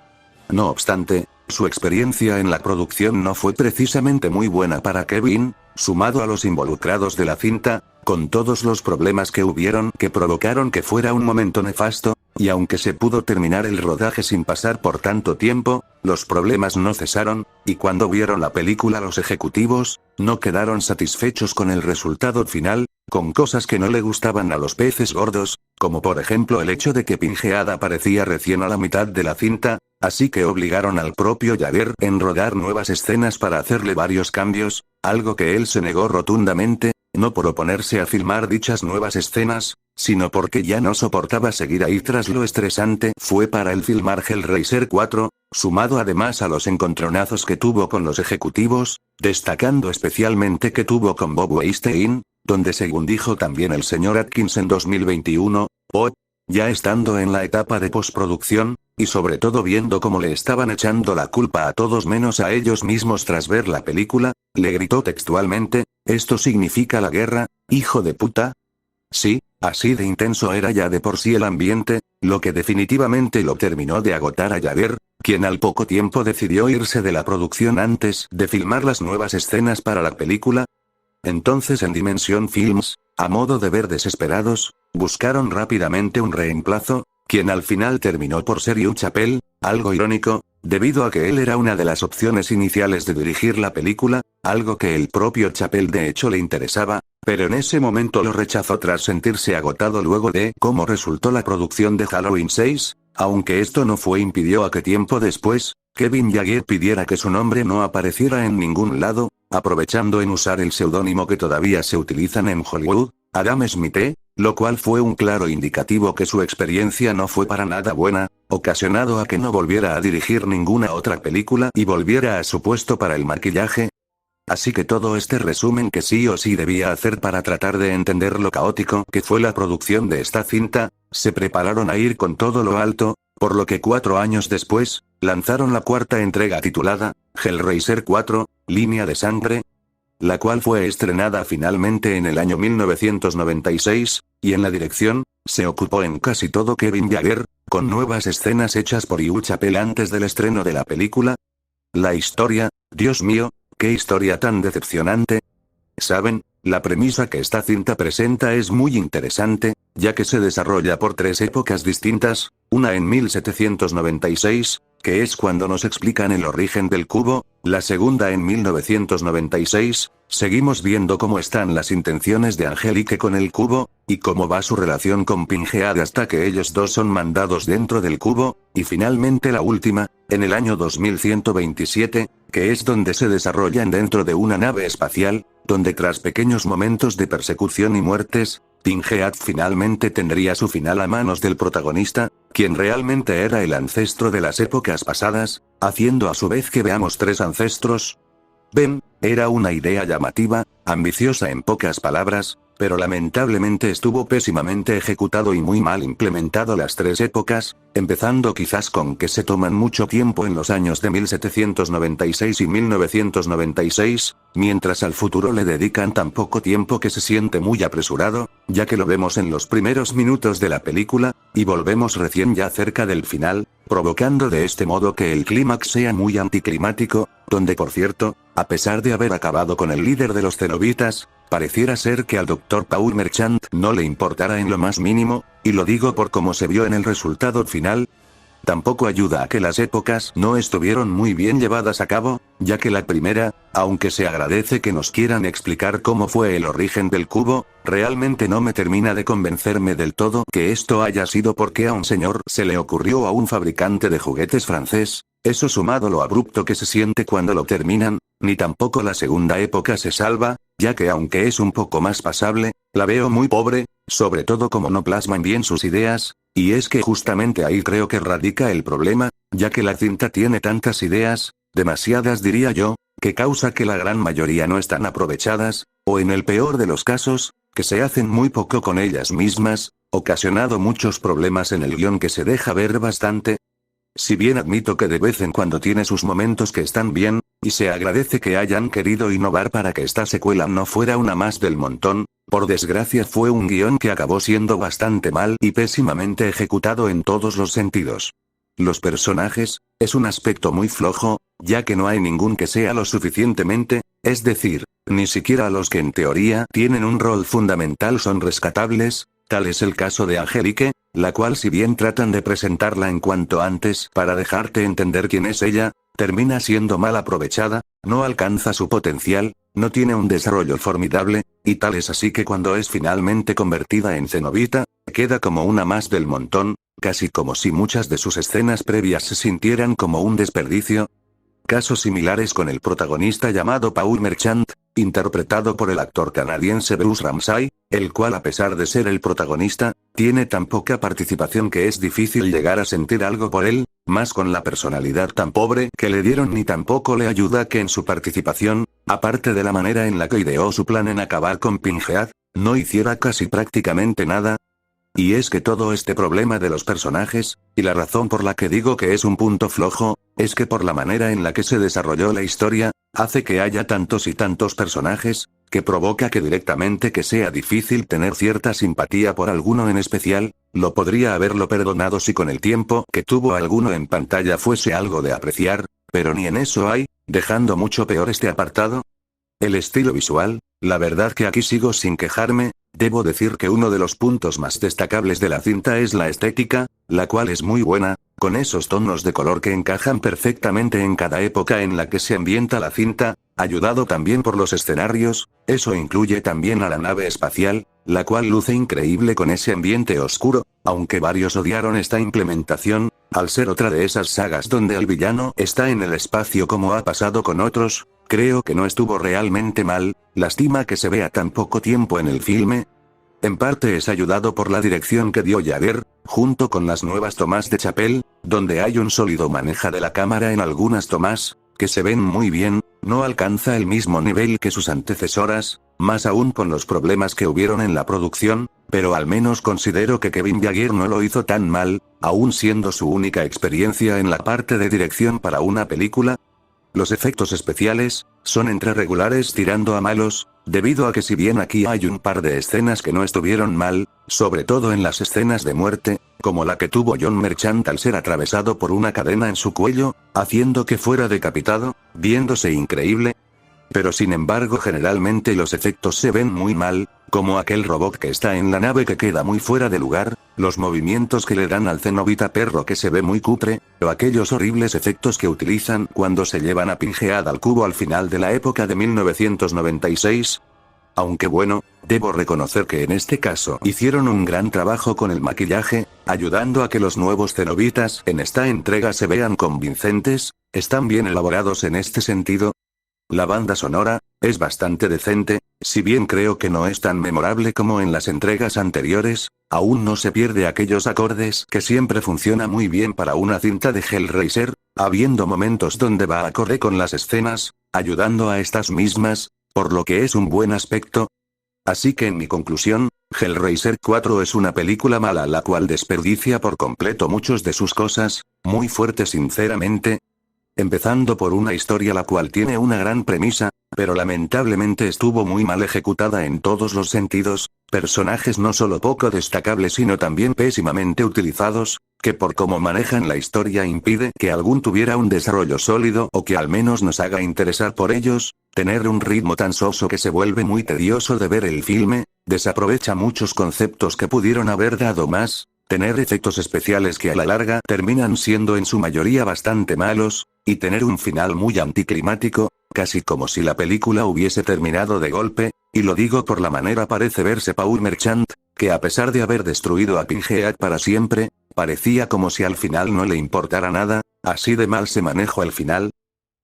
No obstante, su experiencia en la producción no fue precisamente muy buena para Kevin, sumado a los involucrados de la cinta, con todos los problemas que hubieron que provocaron que fuera un momento nefasto, y aunque se pudo terminar el rodaje sin pasar por tanto tiempo, los problemas no cesaron, y cuando vieron la película los ejecutivos, no quedaron satisfechos con el resultado final, con cosas que no le gustaban a los peces gordos, como por ejemplo el hecho de que Pinhead aparecía recién a la mitad de la cinta, así que obligaron al propio Javert en rodar nuevas escenas para hacerle varios cambios, algo que él se negó rotundamente, no por oponerse a filmar dichas nuevas escenas, sino porque ya no soportaba seguir ahí tras lo estresante fue para el filmar Hellraiser 4, sumado además a los encontronazos que tuvo con los ejecutivos, destacando especialmente que tuvo con Bob Weinstein, donde según dijo también el señor Atkins en 2021, ya estando en la etapa de postproducción, y sobre todo viendo cómo le estaban echando la culpa a todos menos a ellos mismos tras ver la película, le gritó textualmente, ¿esto significa la guerra, hijo de puta? Sí, así de intenso era ya de por sí el ambiente, lo que definitivamente lo terminó de agotar a Javert, quien al poco tiempo decidió irse de la producción antes de filmar las nuevas escenas para la película. Entonces en Dimension Films, a modo de ver desesperados, buscaron rápidamente un reemplazo, quien al final terminó por ser Hugh Chappell, algo irónico, debido a que él era una de las opciones iniciales de dirigir la película, algo que el propio Chappell de hecho le interesaba, pero en ese momento lo rechazó tras sentirse agotado luego de cómo resultó la producción de Halloween 6, aunque esto no impidió a que tiempo después, Kevin Yagher pidiera que su nombre no apareciera en ningún lado, aprovechando en usar el seudónimo que todavía se utilizan en Hollywood, Adam Smith, lo cual fue un claro indicativo que su experiencia no fue para nada buena, ocasionado a que no volviera a dirigir ninguna otra película y volviera a su puesto para el maquillaje. Así que todo este resumen que sí o sí debía hacer para tratar de entender lo caótico que fue la producción de esta cinta, se prepararon a ir con todo lo alto, por lo que 4 años después, lanzaron la cuarta entrega titulada, Hellraiser 4, Línea de Sangre, la cual fue estrenada finalmente en el año 1996, y en la dirección, se ocupó en casi todo Kevin Yagher, con nuevas escenas hechas por Hugh Chappell antes del estreno de la película. La historia, Dios mío, qué historia tan decepcionante. ¿Saben? La premisa que esta cinta presenta es muy interesante, ya que se desarrolla por 3 épocas distintas, una en 1796, que es cuando nos explican el origen del cubo, la segunda en 1996, seguimos viendo cómo están las intenciones de Angelique con el cubo, y cómo va su relación con Pinhead hasta que ellos dos son mandados dentro del cubo, y finalmente la última, en el año 2127, que es donde se desarrollan dentro de una nave espacial, donde tras pequeños momentos de persecución y muertes, Pinhead finalmente tendría su final a manos del protagonista, quien realmente era el ancestro de las épocas pasadas, haciendo a su vez que veamos 3 ancestros. Ven, era una idea llamativa, ambiciosa en pocas palabras, pero lamentablemente estuvo pésimamente ejecutado y muy mal implementado las 3 épocas, empezando quizás con que se toman mucho tiempo en los años de 1796 y 1996, mientras al futuro le dedican tan poco tiempo que se siente muy apresurado, ya que lo vemos en los primeros minutos de la película, y volvemos recién ya cerca del final, provocando de este modo que el clímax sea muy anticlimático, donde por cierto, a pesar de haber acabado con el líder de los cenobitas, pareciera ser que al Dr. Paul Merchant no le importara en lo más mínimo, y lo digo por cómo se vio en el resultado final. Tampoco ayuda a que las épocas no estuvieron muy bien llevadas a cabo, ya que la primera, aunque se agradece que nos quieran explicar cómo fue el origen del cubo, realmente no me termina de convencerme del todo que esto haya sido porque a un señor se le ocurrió a un fabricante de juguetes francés, eso sumado lo abrupto que se siente cuando lo terminan, ni tampoco la segunda época se salva, ya que aunque es un poco más pasable, la veo muy pobre, sobre todo como no plasman bien sus ideas, y es que justamente ahí creo que radica el problema, ya que la cinta tiene tantas ideas, demasiadas diría yo, que causa que la gran mayoría no están aprovechadas, o en el peor de los casos, que se hacen muy poco con ellas mismas, ocasionando muchos problemas en el guión que se deja ver bastante. Si bien admito que de vez en cuando tiene sus momentos que están bien, y se agradece que hayan querido innovar para que esta secuela no fuera una más del montón, por desgracia fue un guión que acabó siendo bastante mal y pésimamente ejecutado en todos los sentidos. Los personajes, es un aspecto muy flojo, ya que no hay ningún que sea lo suficientemente, es decir, Ni siquiera los que en teoría tienen un rol fundamental son rescatables, tal es el caso de Angelique, la cual si bien tratan de presentarla en cuanto antes para dejarte entender quién es ella, termina siendo mal aprovechada, no alcanza su potencial, no tiene un desarrollo formidable, y tal es así que cuando es finalmente convertida en cenobita, queda como una más del montón, casi como si muchas de sus escenas previas se sintieran como un desperdicio. Casos similares con el protagonista llamado Paul Merchant, interpretado por el actor canadiense Bruce Ramsay, el cual a pesar de ser el protagonista, tiene tan poca participación que es difícil llegar a sentir algo por él, más con la personalidad tan pobre que le dieron ni tampoco le ayuda que en su participación, aparte de la manera en la que ideó su plan en acabar con Pinhead, no hiciera casi prácticamente nada. Y es que todo este problema de los personajes, y la razón por la que digo que es un punto flojo, es que por la manera en la que se desarrolló la historia, hace que haya tantos y tantos personajes, que provoca que directamente que sea difícil tener cierta simpatía por alguno en especial, lo podría haberlo perdonado si con el tiempo que tuvo alguno en pantalla fuese algo de apreciar, pero ni en eso hay, dejando mucho peor este apartado. El estilo visual, la verdad que aquí sigo sin quejarme, debo decir que uno de los puntos más destacables de la cinta es la estética, la cual es muy buena, con esos tonos de color que encajan perfectamente en cada época en la que se ambienta la cinta, ayudado también por los escenarios, eso incluye también a la nave espacial, la cual luce increíble con ese ambiente oscuro, aunque varios odiaron esta implementación, al ser otra de esas sagas donde el villano está en el espacio como ha pasado con otros. Creo que no estuvo realmente mal, lástima que se vea tan poco tiempo en el filme. En parte es ayudado por la dirección que dio Jagger, junto con las nuevas tomas de Chappelle, donde hay un sólido manejo de la cámara en algunas tomas, que se ven muy bien, no alcanza el mismo nivel que sus antecesoras, más aún con los problemas que hubieron en la producción, pero al menos considero que Kevin Jagger no lo hizo tan mal, aún siendo su única experiencia en la parte de dirección para una película. Los efectos especiales son entre regulares tirando a malos, debido a que si bien aquí hay un par de escenas que no estuvieron mal, sobre todo en las escenas de muerte, como la que tuvo John Merchant al ser atravesado por una cadena en su cuello, haciendo que fuera decapitado, viéndose increíble. Pero sin embargo generalmente los efectos se ven muy mal, como aquel robot que está en la nave que queda muy fuera de lugar, los movimientos que le dan al cenobita perro que se ve muy cutre, o aquellos horribles efectos que utilizan cuando se llevan a Pinhead al cubo al final de la época de 1996. Aunque bueno, debo reconocer que en este caso hicieron un gran trabajo con el maquillaje, ayudando a que los nuevos cenobitas en esta entrega se vean convincentes, están bien elaborados en este sentido. La banda sonora es bastante decente, si bien creo que no es tan memorable como en las entregas anteriores, aún no se pierde aquellos acordes que siempre funciona muy bien para una cinta de Hellraiser, habiendo momentos donde va acorde con las escenas, ayudando a estas mismas, por lo que es un buen aspecto. Así que en mi conclusión, Hellraiser 4 es una película mala la cual desperdicia por completo muchos de sus cosas, muy fuerte sinceramente. Empezando por una historia la cual tiene una gran premisa, pero lamentablemente estuvo muy mal ejecutada en todos los sentidos, personajes no solo poco destacables sino también pésimamente utilizados, que por cómo manejan la historia impide que algún tuviera un desarrollo sólido o que al menos nos haga interesar por ellos, tener un ritmo tan soso que se vuelve muy tedioso de ver el filme, desaprovecha muchos conceptos que pudieron haber dado más, tener efectos especiales que a la larga terminan siendo en su mayoría bastante malos, y tener un final muy anticlimático, casi como si la película hubiese terminado de golpe, y lo digo por la manera parece verse Paul Merchant, que a pesar de haber destruido a Pinhead para siempre, parecía como si al final no le importara nada, así de mal se manejó el final.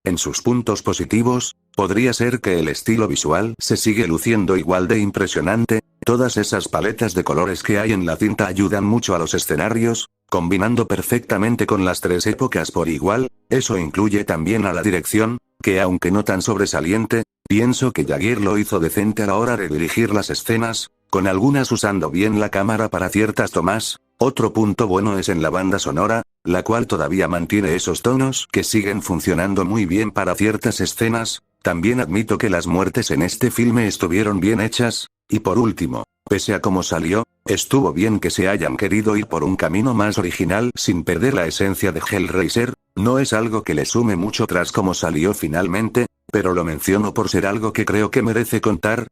En sus puntos positivos, podría ser que el estilo visual se sigue luciendo igual de impresionante, todas esas paletas de colores que hay en la cinta ayudan mucho a los escenarios, combinando perfectamente con las tres épocas por igual, eso incluye también a la dirección, que aunque no tan sobresaliente, pienso que Jagger lo hizo decente a la hora de dirigir las escenas, con algunas usando bien la cámara para ciertas tomas. Otro punto bueno es en la banda sonora, la cual todavía mantiene esos tonos que siguen funcionando muy bien para ciertas escenas. También admito que las muertes en este filme estuvieron bien hechas, y por último, pese a cómo salió, estuvo bien que se hayan querido ir por un camino más original sin perder la esencia de Hellraiser, no es algo que le sume mucho tras cómo salió finalmente, pero lo menciono por ser algo que creo que merece contar.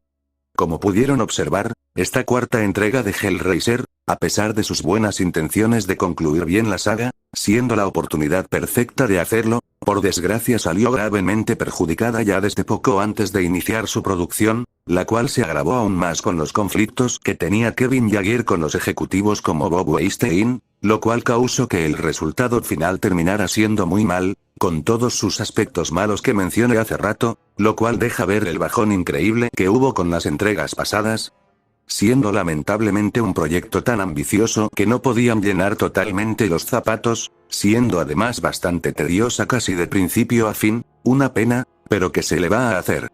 Como pudieron observar, esta cuarta entrega de Hellraiser, a pesar de sus buenas intenciones de concluir bien la saga, siendo la oportunidad perfecta de hacerlo, por desgracia salió gravemente perjudicada ya desde poco antes de iniciar su producción, la cual se agravó aún más con los conflictos que tenía Kevin Jagger con los ejecutivos como Bob Weinstein, lo cual causó que el resultado final terminara siendo muy mal, con todos sus aspectos malos que mencioné hace rato, lo cual deja ver el bajón increíble que hubo con las entregas pasadas, siendo lamentablemente un proyecto tan ambicioso que no podían llenar totalmente los zapatos, siendo además bastante tediosa casi de principio a fin, una pena, pero ¿qué se le va a hacer?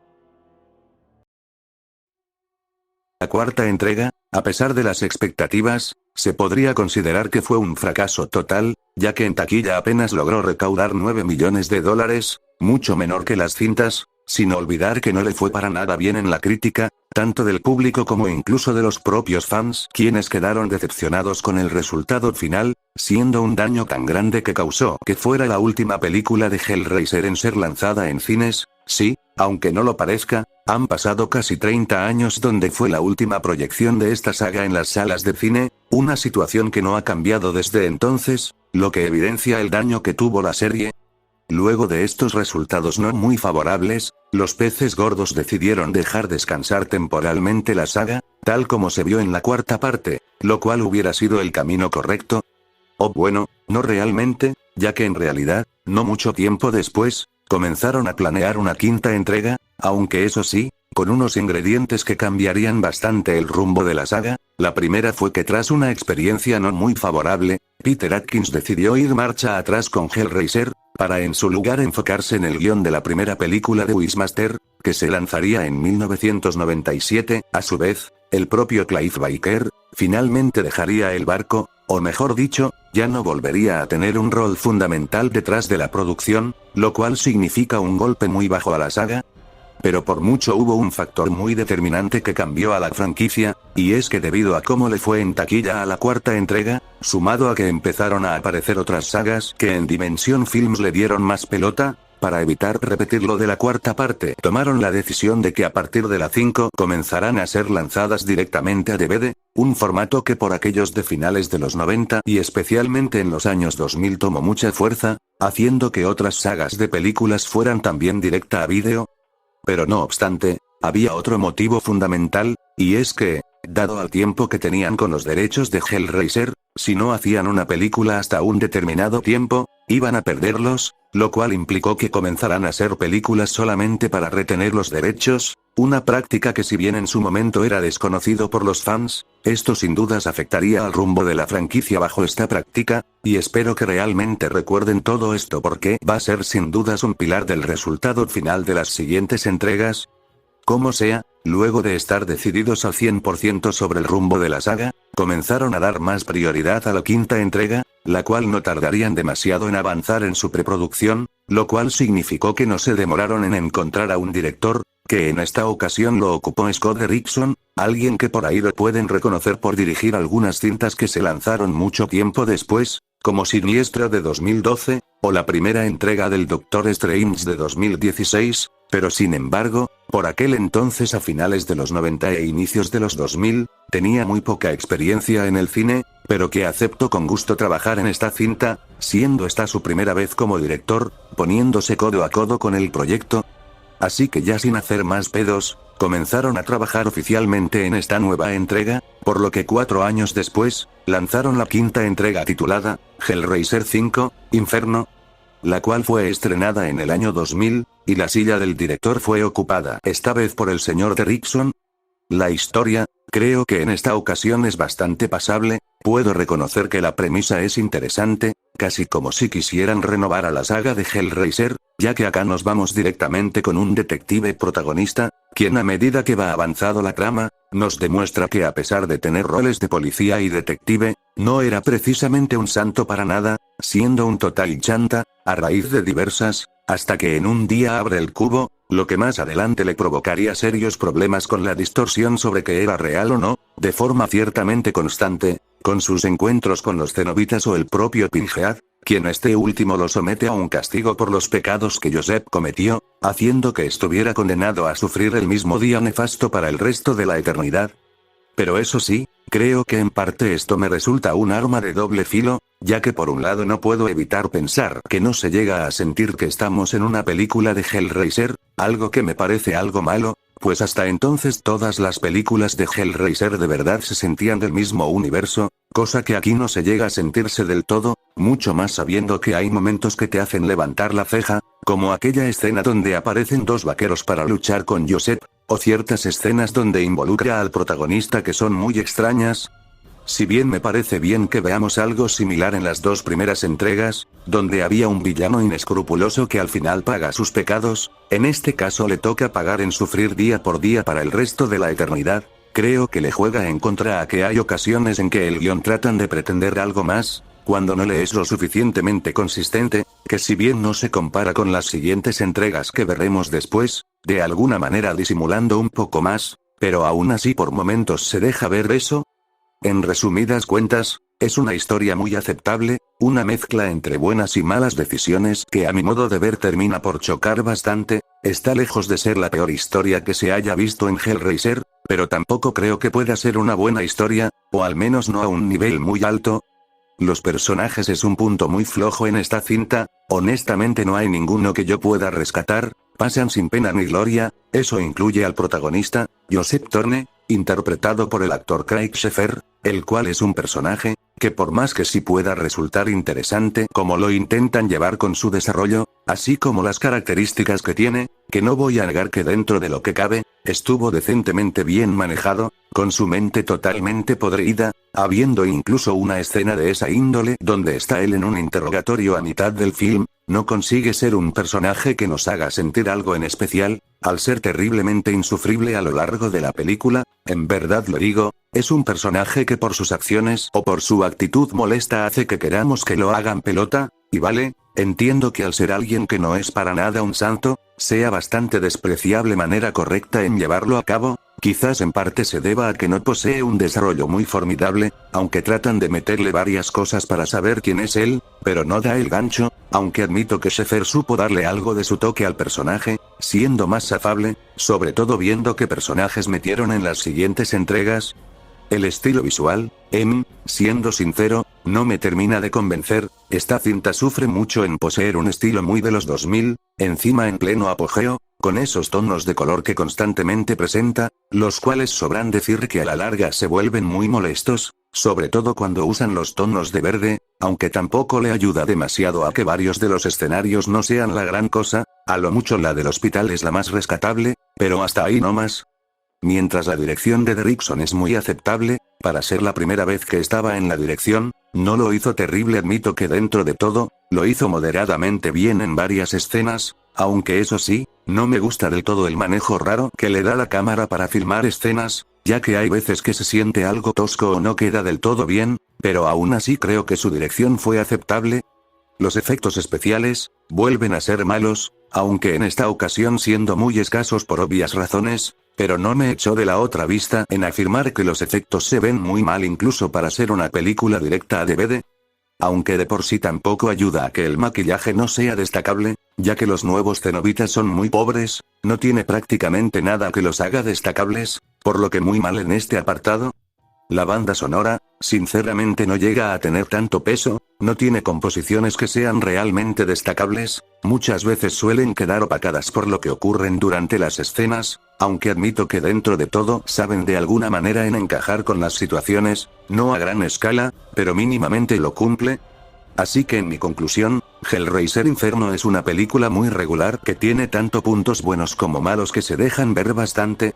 La cuarta entrega, a pesar de las expectativas, se podría considerar que fue un fracaso total, ya que en taquilla apenas logró recaudar 9 millones de dólares, mucho menor que las cintas, sin olvidar que no le fue para nada bien en la crítica, tanto del público como incluso de los propios fans, quienes quedaron decepcionados con el resultado final, siendo un daño tan grande que causó que fuera la última película de Hellraiser en ser lanzada en cines. Sí, aunque no lo parezca, han pasado casi 30 años donde fue la última proyección de esta saga en las salas de cine, una situación que no ha cambiado desde entonces, lo que evidencia el daño que tuvo la serie. Luego de estos resultados no muy favorables, los peces gordos decidieron dejar descansar temporalmente la saga, tal como se vio en la cuarta parte, lo cual hubiera sido el camino correcto. O bueno, no realmente, ya que en realidad, no mucho tiempo después, comenzaron a planear una quinta entrega, aunque eso sí, con unos ingredientes que cambiarían bastante el rumbo de la saga. La primera fue que tras una experiencia no muy favorable, Peter Atkins decidió ir marcha atrás con Hellraiser, para en su lugar enfocarse en el guión de la primera película de Beastmaster, que se lanzaría en 1997, a su vez, el propio Clive Barker, finalmente dejaría el barco, o mejor dicho, ya no volvería a tener un rol fundamental detrás de la producción, lo cual significa un golpe muy bajo a la saga. Pero por mucho hubo un factor muy determinante que cambió a la franquicia, y es que debido a cómo le fue en taquilla a la cuarta entrega, sumado a que empezaron a aparecer otras sagas que en Dimension Films le dieron más pelota, para evitar repetir lo de la cuarta parte, tomaron la decisión de que a partir de la 5 comenzarán a ser lanzadas directamente a DVD, un formato que por aquellos de finales de los 90 y especialmente en los años 2000 tomó mucha fuerza, haciendo que otras sagas de películas fueran también directa a vídeo. Pero no obstante, había otro motivo fundamental, y es que, dado al tiempo que tenían con los derechos de Hellraiser, si no hacían una película hasta un determinado tiempo, iban a perderlos, lo cual implicó que comenzaran a ser películas solamente para retener los derechos, una práctica que si bien en su momento era desconocido por los fans, esto sin dudas afectaría al rumbo de la franquicia bajo esta práctica, y espero que realmente recuerden todo esto porque va a ser sin dudas un pilar del resultado final de las siguientes entregas. Como sea, luego de estar decididos al 100% sobre el rumbo de la saga, comenzaron a dar más prioridad a la quinta entrega, la cual no tardarían demasiado en avanzar en su preproducción, lo cual significó que no se demoraron en encontrar a un director, que en esta ocasión lo ocupó Scott Derrickson, alguien que por ahí lo pueden reconocer por dirigir algunas cintas que se lanzaron mucho tiempo después, como Siniestro de 2012, o la primera entrega del Doctor Strange de 2016, pero sin embargo, por aquel entonces a finales de los 90 e inicios de los 2000, tenía muy poca experiencia en el cine, pero que aceptó con gusto trabajar en esta cinta, siendo esta su primera vez como director, poniéndose codo a codo con el proyecto. Así que ya sin hacer más pedos, comenzaron a trabajar oficialmente en esta nueva entrega, por lo que 4 años después, lanzaron la quinta entrega titulada Hellraiser 5, Inferno, la cual fue estrenada en el año 2000, y la silla del director fue ocupada esta vez por el señor Derrickson. La historia, creo que en esta ocasión es bastante pasable, puedo reconocer que la premisa es interesante, casi como si quisieran renovar a la saga de Hellraiser, ya que acá nos vamos directamente con un detective protagonista, quien a medida que va avanzando la trama, nos demuestra que a pesar de tener roles de policía y detective, no era precisamente un santo para nada, siendo un total chanta, a raíz de diversas, hasta que en un día abre el cubo, lo que más adelante le provocaría serios problemas con la distorsión sobre que era real o no, de forma ciertamente constante, con sus encuentros con los cenobitas o el propio Pinhead, quien este último lo somete a un castigo por los pecados que Joseph cometió, haciendo que estuviera condenado a sufrir el mismo día nefasto para el resto de la eternidad. Pero eso sí, creo que en parte esto me resulta un arma de doble filo, ya que por un lado no puedo evitar pensar que no se llega a sentir que estamos en una película de Hellraiser, algo que me parece algo malo, pues hasta entonces todas las películas de Hellraiser de verdad se sentían del mismo universo, cosa que aquí no se llega a sentirse del todo, mucho más sabiendo que hay momentos que te hacen levantar la ceja, como aquella escena donde aparecen dos vaqueros para luchar con Joseph, o ciertas escenas donde involucra al protagonista que son muy extrañas. Si bien me parece bien que veamos algo similar en las dos primeras entregas, donde había un villano inescrupuloso que al final paga sus pecados, en este caso le toca pagar en sufrir día por día para el resto de la eternidad, creo que le juega en contra a que hay ocasiones en que el guión tratan de pretender algo más, cuando no le es lo suficientemente consistente, que si bien no se compara con las siguientes entregas que veremos después, de alguna manera disimulando un poco más, pero aún así por momentos se deja ver eso. En resumidas cuentas, es una historia muy aceptable, una mezcla entre buenas y malas decisiones que a mi modo de ver termina por chocar bastante, está lejos de ser la peor historia que se haya visto en Hellraiser, pero tampoco creo que pueda ser una buena historia, o al menos no a un nivel muy alto. Los personajes es un punto muy flojo en esta cinta, honestamente no hay ninguno que yo pueda rescatar, pasan sin pena ni gloria, eso incluye al protagonista, Joseph Thorne, interpretado por el actor Craig Sheffer, el cual es un personaje, que por más que sí pueda resultar interesante como lo intentan llevar con su desarrollo, así como las características que tiene, que no voy a negar que dentro de lo que cabe, estuvo decentemente bien manejado, con su mente totalmente podrida, habiendo incluso una escena de esa índole donde está él en un interrogatorio a mitad del film, no consigue ser un personaje que nos haga sentir algo en especial, al ser terriblemente insufrible a lo largo de la película, en verdad lo digo, es un personaje que por sus acciones o por su actitud molesta hace que queramos que lo hagan pelota, y vale, entiendo que al ser alguien que no es para nada un santo, sea bastante despreciable manera correcta en llevarlo a cabo, quizás en parte se deba a que no posee un desarrollo muy formidable, aunque tratan de meterle varias cosas para saber quién es él, pero no da el gancho, aunque admito que Sheffer supo darle algo de su toque al personaje, siendo más afable, sobre todo viendo qué personajes metieron en las siguientes entregas. El estilo visual, siendo sincero, no me termina de convencer, esta cinta sufre mucho en poseer un estilo muy de los 2000, encima en pleno apogeo, con esos tonos de color que constantemente presenta, los cuales sobran decir que a la larga se vuelven muy molestos, sobre todo cuando usan los tonos de verde, aunque tampoco le ayuda demasiado a que varios de los escenarios no sean la gran cosa, a lo mucho la del hospital es la más rescatable, pero hasta ahí no más. Mientras la dirección de Derrickson es muy aceptable, para ser la primera vez que estaba en la dirección, no lo hizo terrible, admito que dentro de todo, lo hizo moderadamente bien en varias escenas, aunque eso sí, no me gusta del todo el manejo raro que le da la cámara para filmar escenas, ya que hay veces que se siente algo tosco o no queda del todo bien, pero aún así creo que su dirección fue aceptable. Los efectos especiales, vuelven a ser malos, aunque en esta ocasión siendo muy escasos por obvias razones, pero no me echó de la otra vista en afirmar que los efectos se ven muy mal incluso para ser una película directa a DVD. Aunque de por sí tampoco ayuda a que el maquillaje no sea destacable, ya que los nuevos cenobitas son muy pobres, no tiene prácticamente nada que los haga destacables, por lo que muy mal en este apartado. La banda sonora, sinceramente no llega a tener tanto peso, no tiene composiciones que sean realmente destacables, muchas veces suelen quedar opacadas por lo que ocurren durante las escenas, aunque admito que dentro de todo saben de alguna manera en encajar con las situaciones, no a gran escala, pero mínimamente lo cumple. Así que en mi conclusión, Hellraiser Inferno es una película muy regular que tiene tanto puntos buenos como malos que se dejan ver bastante.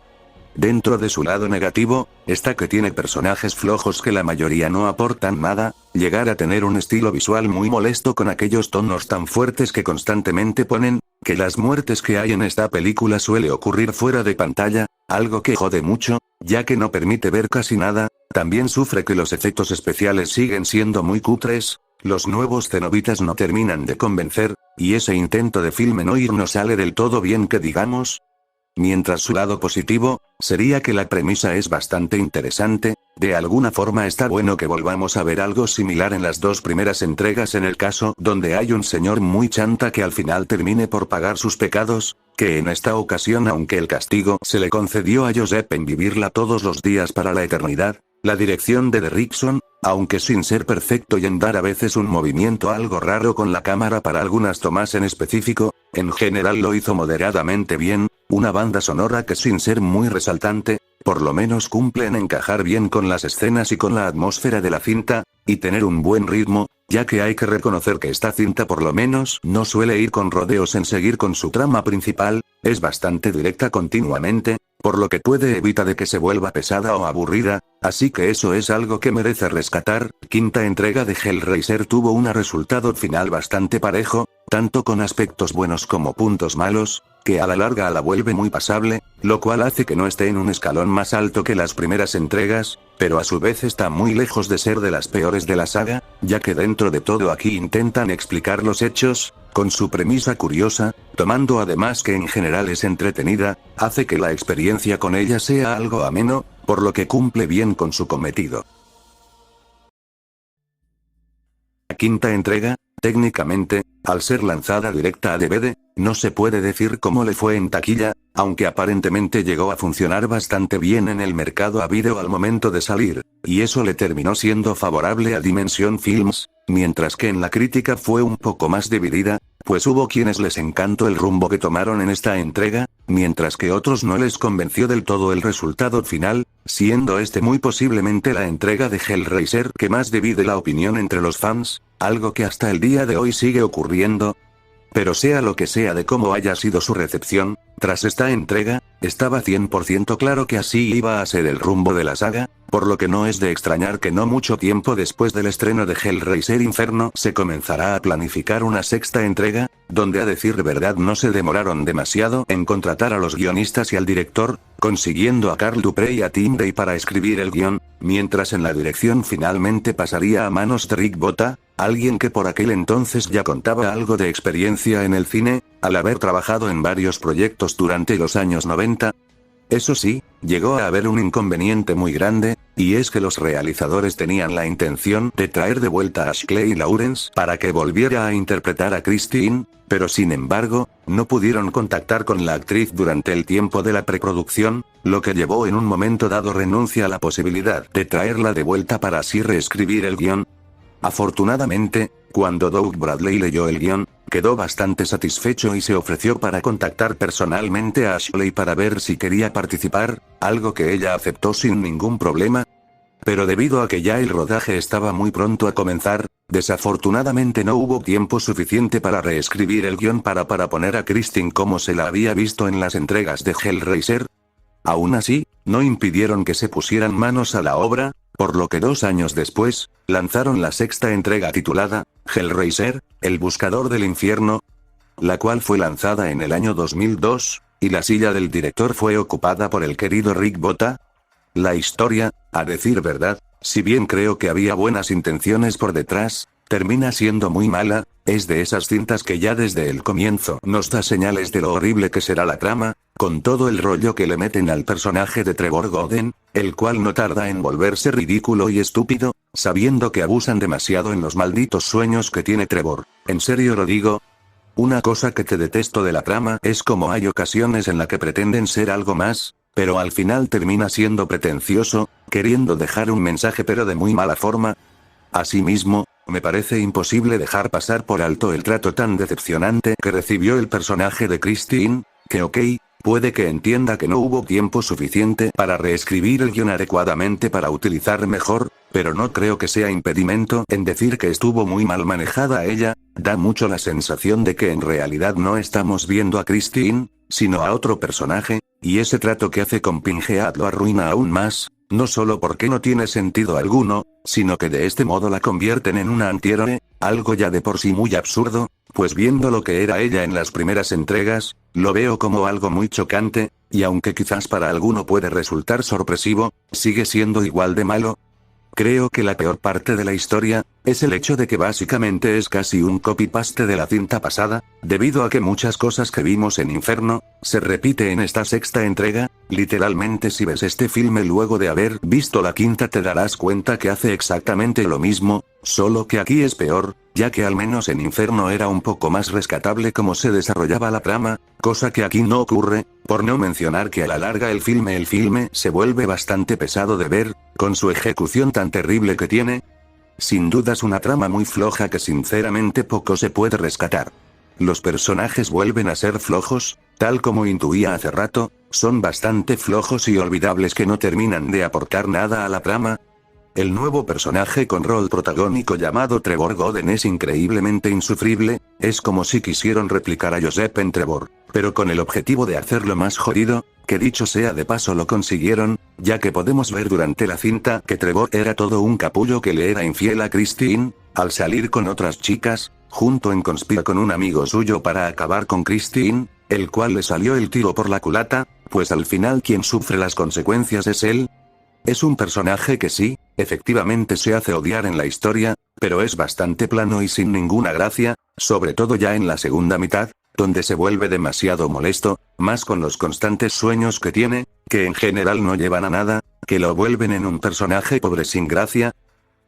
Dentro de su lado negativo, está que tiene personajes flojos que la mayoría no aportan nada, llegar a tener un estilo visual muy molesto con aquellos tonos tan fuertes que constantemente ponen, que las muertes que hay en esta película suele ocurrir fuera de pantalla, algo que jode mucho, ya que no permite ver casi nada, también sufre que los efectos especiales siguen siendo muy cutres, los nuevos cenobitas no terminan de convencer, y ese intento de filme noir no sale del todo bien que digamos. Mientras su lado positivo, sería que la premisa es bastante interesante, De alguna forma está bueno que volvamos a ver algo similar en las dos primeras entregas en el caso donde hay un señor muy chanta que al final termine por pagar sus pecados, que en esta ocasión aunque el castigo se le concedió a Joseph en vivirla todos los días para la eternidad, la dirección de Derrickson, aunque sin ser perfecto y en dar a veces un movimiento algo raro con la cámara para algunas tomas en específico, en general lo hizo moderadamente bien, una banda sonora que sin ser muy resaltante, por lo menos cumple en encajar bien con las escenas y con la atmósfera de la cinta, y tener un buen ritmo, ya que hay que reconocer que esta cinta por lo menos no suele ir con rodeos en seguir con su trama principal, es bastante directa continuamente, por lo que puede evitar de que se vuelva pesada o aburrida, así que eso es algo que merece rescatar. Quinta entrega de Hellraiser tuvo un resultado final bastante parejo, tanto con aspectos buenos como puntos malos, que a la larga la vuelve muy pasable, lo cual hace que no esté en un escalón más alto que las primeras entregas, pero a su vez está muy lejos de ser de las peores de la saga, ya que dentro de todo aquí intentan explicar los hechos, con su premisa curiosa, tomando además que en general es entretenida, hace que la experiencia con ella sea algo ameno, por lo que cumple bien con su cometido. La quinta entrega, técnicamente, al ser lanzada directa a DVD, no se puede decir cómo le fue en taquilla, aunque aparentemente llegó a funcionar bastante bien en el mercado a vídeo al momento de salir, y eso le terminó siendo favorable a Dimension Films, mientras que en la crítica fue un poco más dividida, pues hubo quienes les encantó el rumbo que tomaron en esta entrega, mientras que otros no les convenció del todo el resultado final, siendo este muy posiblemente la entrega de Hellraiser que más divide la opinión entre los fans, algo que hasta el día de hoy sigue ocurriendo. Pero sea lo que sea de cómo haya sido su recepción, tras esta entrega, estaba 100% claro que así iba a ser el rumbo de la saga, por lo que no es de extrañar que no mucho tiempo después del estreno de Hellraiser Inferno se comenzará a planificar una sexta entrega, donde a decir verdad no se demoraron demasiado en contratar a los guionistas y al director, consiguiendo a Carl Dupre y a Tim Day para escribir el guión, mientras en la dirección finalmente pasaría a manos de Rick Botta, alguien que por aquel entonces ya contaba algo de experiencia en el cine, al haber trabajado en varios proyectos durante los años 90. Eso sí, llegó a haber un inconveniente muy grande, y es que los realizadores tenían la intención de traer de vuelta a Ashley Lawrence para que volviera a interpretar a Christine, pero sin embargo, no pudieron contactar con la actriz durante el tiempo de la preproducción, lo que llevó en un momento dado renuncia a la posibilidad de traerla de vuelta para así reescribir el guión. Afortunadamente, cuando Doug Bradley leyó el guión, quedó bastante satisfecho y se ofreció para contactar personalmente a Ashley para ver si quería participar, algo que ella aceptó sin ningún problema. Pero debido a que ya el rodaje estaba muy pronto a comenzar, desafortunadamente no hubo tiempo suficiente para reescribir el guión para poner a Christine como se la había visto en las entregas de Hellraiser. Aún así, no impidieron que se pusieran manos a la obra, por lo que 2 años después, lanzaron la sexta entrega titulada Hellraiser, El Buscador del Infierno, la cual fue lanzada en el año 2002, y la silla del director fue ocupada por el querido Rick Botta. La historia, a decir verdad, si bien creo que había buenas intenciones por detrás, termina siendo muy mala, es de esas cintas que ya desde el comienzo nos da señales de lo horrible que será la trama, con todo el rollo que le meten al personaje de Trevor Goden, el cual no tarda en volverse ridículo y estúpido, sabiendo que abusan demasiado en los malditos sueños que tiene Trevor. En serio lo digo. Una cosa que te detesto de la trama es como hay ocasiones en la que pretenden ser algo más, pero al final termina siendo pretencioso, queriendo dejar un mensaje pero de muy mala forma. Asimismo, me parece imposible dejar pasar por alto el trato tan decepcionante que recibió el personaje de Christine, que puede que entienda que no hubo tiempo suficiente para reescribir el guión adecuadamente para utilizar mejor, pero no creo que sea impedimento en decir que estuvo muy mal manejada ella, da mucho la sensación de que en realidad no estamos viendo a Christine, sino a otro personaje, y ese trato que hace con Pinhead lo arruina aún más, no solo porque no tiene sentido alguno, sino que de este modo la convierten en una antihéroe, algo ya de por sí muy absurdo, pues viendo lo que era ella en las primeras entregas, lo veo como algo muy chocante, y aunque quizás para alguno puede resultar sorpresivo, sigue siendo igual de malo. Creo que la peor parte de la historia, es el hecho de que básicamente es casi un copy-paste de la cinta pasada, debido a que muchas cosas que vimos en Inferno, se repite en esta sexta entrega. Literalmente si ves este filme luego de haber visto la quinta te darás cuenta que hace exactamente lo mismo, solo que aquí es peor, ya que al menos en Inferno era un poco más rescatable cómo se desarrollaba la trama, cosa que aquí no ocurre, por no mencionar que a la larga el filme se vuelve bastante pesado de ver, con su ejecución tan terrible que tiene. Sin dudas una trama muy floja que sinceramente poco se puede rescatar. Los personajes vuelven a ser flojos, tal como intuía hace rato, son bastante flojos y olvidables que no terminan de aportar nada a la trama. El nuevo personaje con rol protagónico llamado Trevor Goden es increíblemente insufrible, es como si quisieron replicar a Joseph en Trevor, pero con el objetivo de hacerlo más jodido, que dicho sea de paso lo consiguieron, ya que podemos ver durante la cinta que Trevor era todo un capullo que le era infiel a Christine, al salir con otras chicas, junto en conspira con un amigo suyo para acabar con Christine, el cual le salió el tiro por la culata, pues al final quien sufre las consecuencias es él. Es un personaje que sí, efectivamente se hace odiar en la historia, pero es bastante plano y sin ninguna gracia, sobre todo ya en la segunda mitad, donde se vuelve demasiado molesto, más con los constantes sueños que tiene, que en general no llevan a nada, que lo vuelven en un personaje pobre sin gracia.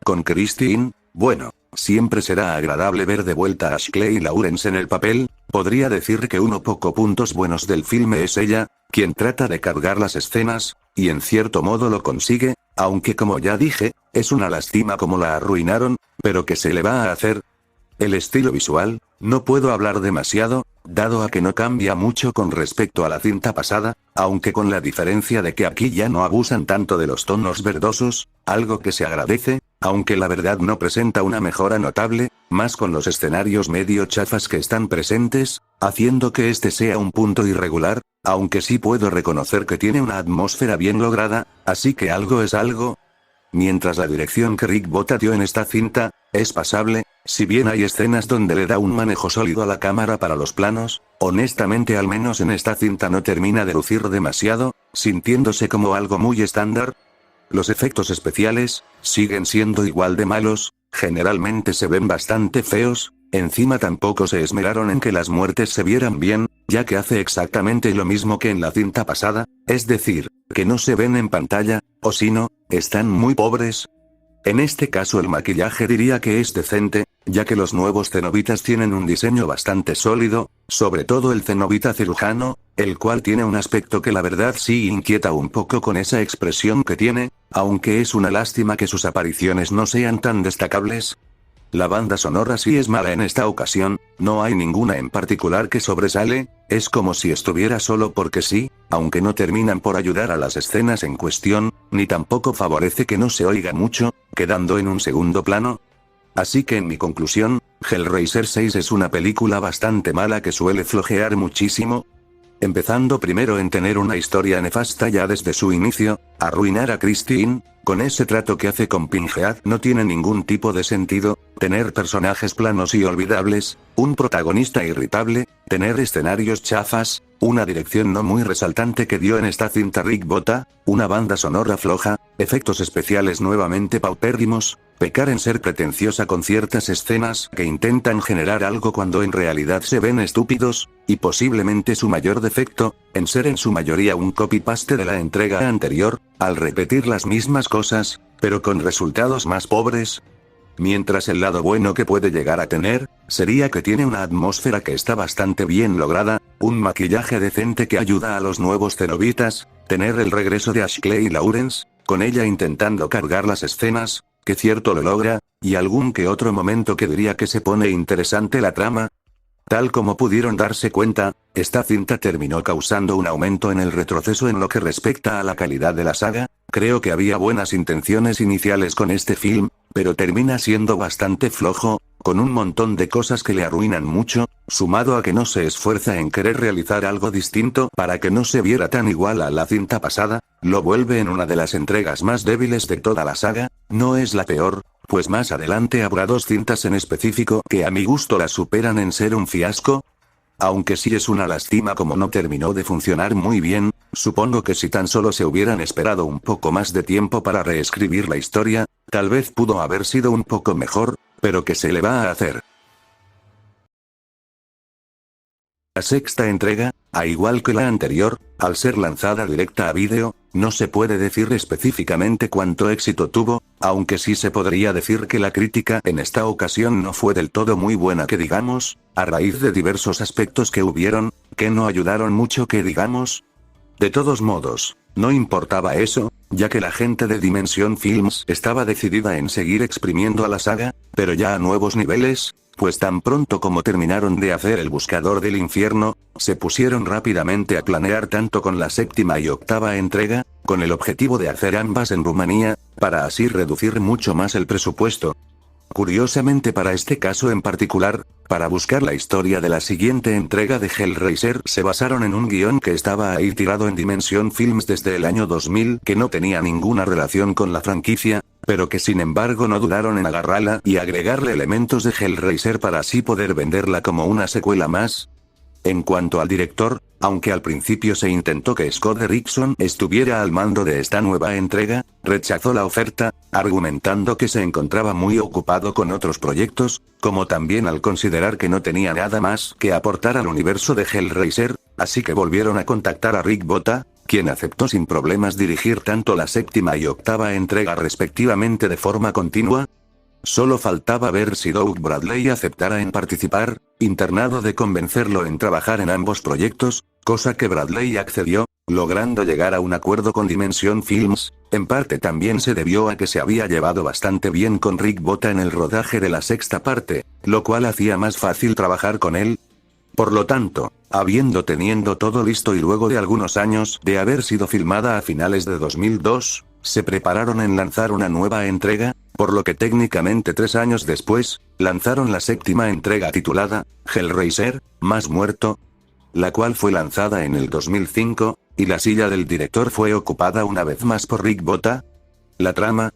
Con Christine, bueno, siempre será agradable ver de vuelta a Ashley Lawrence en el papel, podría decir que uno poco puntos buenos del filme es ella, quien trata de cargar las escenas, y en cierto modo lo consigue, aunque como ya dije, es una lástima como la arruinaron, pero ¿qué se le va a hacer? El estilo visual, no puedo hablar demasiado, dado a que no cambia mucho con respecto a la cinta pasada, aunque con la diferencia de que aquí ya no abusan tanto de los tonos verdosos, algo que se agradece, aunque la verdad no presenta una mejora notable, más con los escenarios medio chafas que están presentes, haciendo que este sea un punto irregular, aunque sí puedo reconocer que tiene una atmósfera bien lograda, así que algo es algo. Mientras la dirección que Rick Botta dio en esta cinta, es pasable, si bien hay escenas donde le da un manejo sólido a la cámara para los planos, honestamente al menos en esta cinta no termina de lucir demasiado, sintiéndose como algo muy estándar. Los efectos especiales, siguen siendo igual de malos, generalmente se ven bastante feos, encima tampoco se esmeraron en que las muertes se vieran bien, ya que hace exactamente lo mismo que en la cinta pasada, es decir, que no se ven en pantalla, o si no, están muy pobres. En este caso el maquillaje diría que es decente, ya que los nuevos cenobitas tienen un diseño bastante sólido, sobre todo el cenobita cirujano, el cual tiene un aspecto que la verdad sí inquieta un poco con esa expresión que tiene, aunque es una lástima que sus apariciones no sean tan destacables. La banda sonora sí es mala en esta ocasión, no hay ninguna en particular que sobresale, es como si estuviera solo porque sí, aunque no terminan por ayudar a las escenas en cuestión, ni tampoco favorece que no se oiga mucho, quedando en un segundo plano. Así que en mi conclusión, Hellraiser 6 es una película bastante mala que suele flojear muchísimo. Empezando primero en tener una historia nefasta ya desde su inicio, arruinar a Christine, con ese trato que hace con Pinhead no tiene ningún tipo de sentido, tener personajes planos y olvidables, un protagonista irritable, tener escenarios chafas, una dirección no muy resaltante que dio en esta cinta Rick Botta, una banda sonora floja, efectos especiales nuevamente paupérrimos, pecar en ser pretenciosa con ciertas escenas que intentan generar algo cuando en realidad se ven estúpidos, y posiblemente su mayor defecto, en ser en su mayoría un copy-paste de la entrega anterior, al repetir las mismas cosas, pero con resultados más pobres. Mientras el lado bueno que puede llegar a tener, sería que tiene una atmósfera que está bastante bien lograda, un maquillaje decente que ayuda a los nuevos cenobitas, tener el regreso de Ashley Lawrence, con ella intentando cargar las escenas, que cierto lo logra, y algún que otro momento que diría que se pone interesante la trama. Tal como pudieron darse cuenta, esta cinta terminó causando un aumento en el retroceso en lo que respecta a la calidad de la saga. Creo que había buenas intenciones iniciales con este film, pero termina siendo bastante flojo, con un montón de cosas que le arruinan mucho, sumado a que no se esfuerza en querer realizar algo distinto para que no se viera tan igual a la cinta pasada, lo vuelve en una de las entregas más débiles de toda la saga. No es la peor, pues más adelante habrá dos cintas en específico que a mi gusto la superan en ser un fiasco. Aunque sí es una lástima como no terminó de funcionar muy bien, supongo que si tan solo se hubieran esperado un poco más de tiempo para reescribir la historia, Tal vez pudo haber sido un poco mejor, pero ¿qué se le va a hacer? La sexta entrega, a igual que la anterior, al ser lanzada directa a vídeo, no se puede decir específicamente cuánto éxito tuvo, aunque sí se podría decir que la crítica en esta ocasión no fue del todo muy buena que digamos, a raíz de diversos aspectos que hubieron, que no ayudaron mucho que digamos. De todos modos, no importaba eso, ya que la gente de Dimension Films estaba decidida en seguir exprimiendo a la saga, pero ya a nuevos niveles, pues tan pronto como terminaron de hacer El Buscador del Infierno, se pusieron rápidamente a planear tanto con la séptima y octava entrega, con el objetivo de hacer ambas en Rumanía, para así reducir mucho más el presupuesto. Curiosamente para este caso en particular, para buscar la historia de la siguiente entrega de Hellraiser se basaron en un guión que estaba ahí tirado en Dimension Films desde el año 2000 que no tenía ninguna relación con la franquicia, pero que sin embargo no dudaron en agarrarla y agregarle elementos de Hellraiser para así poder venderla como una secuela más. En cuanto al director, aunque al principio se intentó que Scott Derrickson estuviera al mando de esta nueva entrega, rechazó la oferta, argumentando que se encontraba muy ocupado con otros proyectos, como también al considerar que no tenía nada más que aportar al universo de Hellraiser, así que volvieron a contactar a Rick Botta, quien aceptó sin problemas dirigir tanto la séptima y octava entrega respectivamente de forma continua. Solo faltaba ver si Doug Bradley aceptara en participar, internado de convencerlo en trabajar en ambos proyectos, cosa que Bradley accedió, logrando llegar a un acuerdo con Dimension Films. En parte también se debió a que se había llevado bastante bien con Rick Botta en el rodaje de la sexta parte, lo cual hacía más fácil trabajar con él. Por lo tanto, teniendo todo listo y luego de algunos años de haber sido filmada a finales de 2002, se prepararon en lanzar una nueva entrega, por lo que técnicamente 3 años después, lanzaron la séptima entrega titulada Hellraiser, Más Muerto, la cual fue lanzada en el 2005, y la silla del director fue ocupada una vez más por Rick Botta. La trama,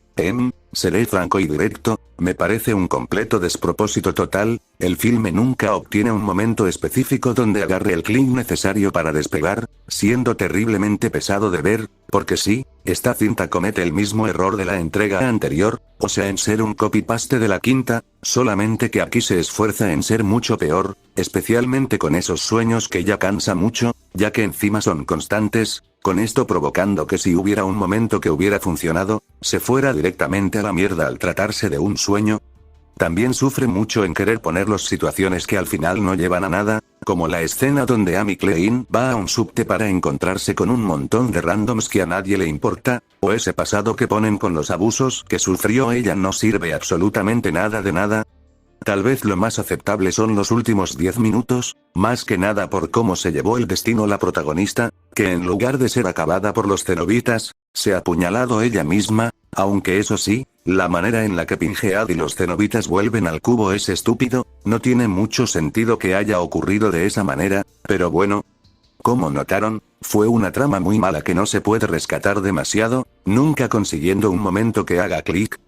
seré franco y directo, me parece un completo despropósito total. El filme nunca obtiene un momento específico donde agarre el clic necesario para despegar, siendo terriblemente pesado de ver, porque sí, esta cinta comete el mismo error de la entrega anterior, o sea en ser un copy-paste de la quinta, solamente que aquí se esfuerza en ser mucho peor, especialmente con esos sueños que ya cansa mucho, ya que encima son constantes, con esto provocando que si hubiera un momento que hubiera funcionado, se fuera directamente a la mierda al tratarse de un sueño. También sufre mucho en querer ponerlos situaciones que al final no llevan a nada, como la escena donde Amy Klein va a un subte para encontrarse con un montón de randoms que a nadie le importa, o ese pasado que ponen con los abusos que sufrió ella no sirve absolutamente nada de nada. Tal vez lo más aceptable son los últimos 10 minutos, más que nada por cómo se llevó el destino la protagonista, que en lugar de ser acabada por los cenobitas, se ha apuñalado ella misma, aunque eso sí, la manera en la que Pinhead y los cenobitas vuelven al cubo es estúpido, no tiene mucho sentido que haya ocurrido de esa manera, pero bueno. Como notaron, fue una trama muy mala que no se puede rescatar demasiado, nunca consiguiendo un momento que haga clic.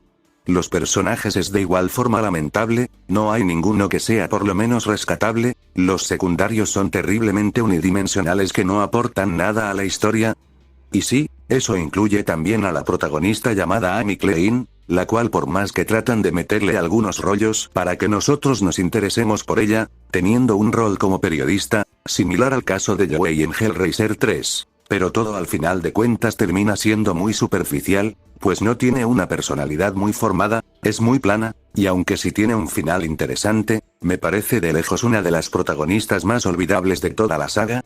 Los personajes es de igual forma lamentable, no hay ninguno que sea por lo menos rescatable, los secundarios son terriblemente unidimensionales que no aportan nada a la historia. Y sí, eso incluye también a la protagonista llamada Amy Klein, la cual por más que tratan de meterle algunos rollos para que nosotros nos interesemos por ella, teniendo un rol como periodista, similar al caso de Joey en Hellraiser 3. Pero todo al final de cuentas termina siendo muy superficial, pues no tiene una personalidad muy formada, es muy plana, y aunque sí tiene un final interesante, me parece de lejos una de las protagonistas más olvidables de toda la saga.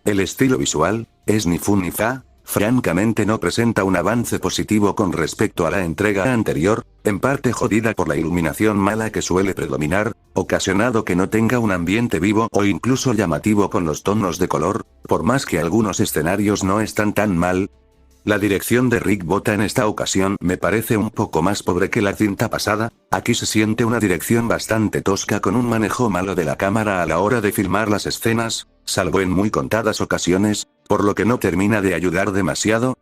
El estilo visual, es ni fu ni fa, francamente no presenta un avance positivo con respecto a la entrega anterior, en parte jodida por la iluminación mala que suele predominar, ocasionado que no tenga un ambiente vivo o incluso llamativo con los tonos de color, por más que algunos escenarios no están tan mal. La dirección de Rick Botta en esta ocasión me parece un poco más pobre que la cinta pasada, aquí se siente una dirección bastante tosca con un manejo malo de la cámara a la hora de filmar las escenas, salvo en muy contadas ocasiones, por lo que no termina de ayudar demasiado.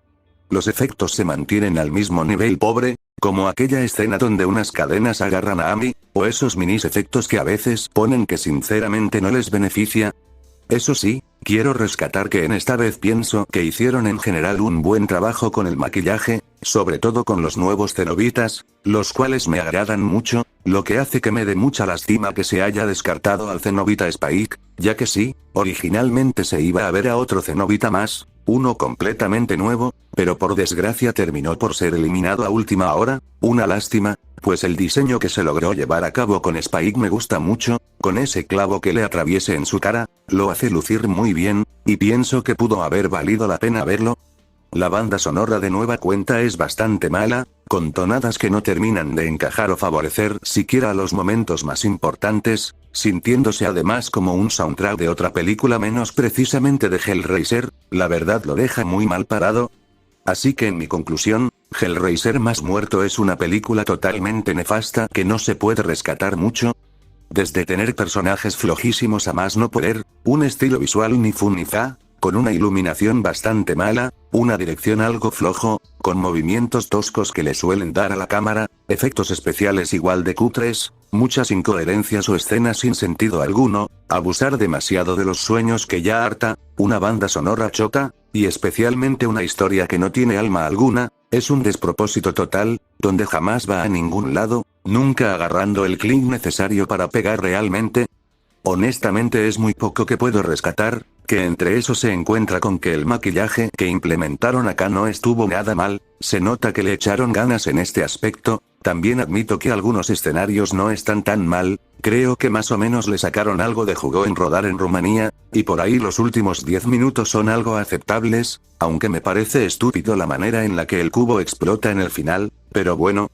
Los efectos se mantienen al mismo nivel pobre, como aquella escena donde unas cadenas agarran a Amy, o esos minis efectos que a veces ponen que sinceramente no les beneficia. Eso sí, quiero rescatar que en esta vez pienso que hicieron en general un buen trabajo con el maquillaje, sobre todo con los nuevos cenobitas, los cuales me agradan mucho, lo que hace que me dé mucha lástima que se haya descartado al cenobita Spike, ya que sí, originalmente se iba a ver a otro cenobita más, uno completamente nuevo, pero por desgracia terminó por ser eliminado a última hora, una lástima, pues el diseño que se logró llevar a cabo con Spike me gusta mucho, con ese clavo que le atraviese en su cara, lo hace lucir muy bien, y pienso que pudo haber valido la pena verlo. La banda sonora de nueva cuenta es bastante mala, con tonadas que no terminan de encajar o favorecer siquiera los momentos más importantes, sintiéndose además como un soundtrack de otra película menos precisamente de Hellraiser, la verdad lo deja muy mal parado. Así que en mi conclusión, Hellraiser más muerto es una película totalmente nefasta que no se puede rescatar mucho. Desde tener personajes flojísimos a más no poder, un estilo visual ni fu ni fa, con una iluminación bastante mala, una dirección algo flojo, con movimientos toscos que le suelen dar a la cámara, efectos especiales igual de cutres, muchas incoherencias o escenas sin sentido alguno, abusar demasiado de los sueños que ya harta, una banda sonora chota, y especialmente una historia que no tiene alma alguna, es un despropósito total, donde jamás va a ningún lado, nunca agarrando el clic necesario para pegar realmente. Honestamente es muy poco que puedo rescatar, que entre eso se encuentra con que el maquillaje que implementaron acá no estuvo nada mal, se nota que le echaron ganas en este aspecto, también admito que algunos escenarios no están tan mal, creo que más o menos le sacaron algo de jugo en rodar en Rumanía, y por ahí los últimos 10 minutos son algo aceptables, aunque me parece estúpido la manera en la que el cubo explota en el final, pero bueno.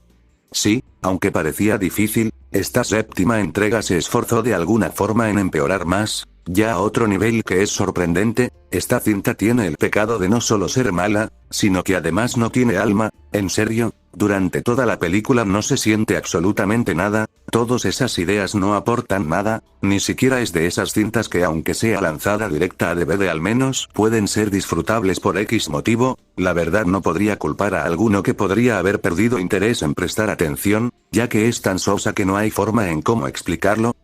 Sí, aunque parecía difícil, esta séptima entrega se esforzó de alguna forma en empeorar más, ya a otro nivel que es sorprendente, esta cinta tiene el pecado de no solo ser mala, sino que además no tiene alma, en serio, durante toda la película no se siente absolutamente nada, todas esas ideas no aportan nada, ni siquiera es de esas cintas que aunque sea lanzada directa a DVD al menos pueden ser disfrutables por X motivo, la verdad no podría culpar a alguno que podría haber perdido interés en prestar atención, ya que es tan sosa que no hay forma en cómo explicarlo.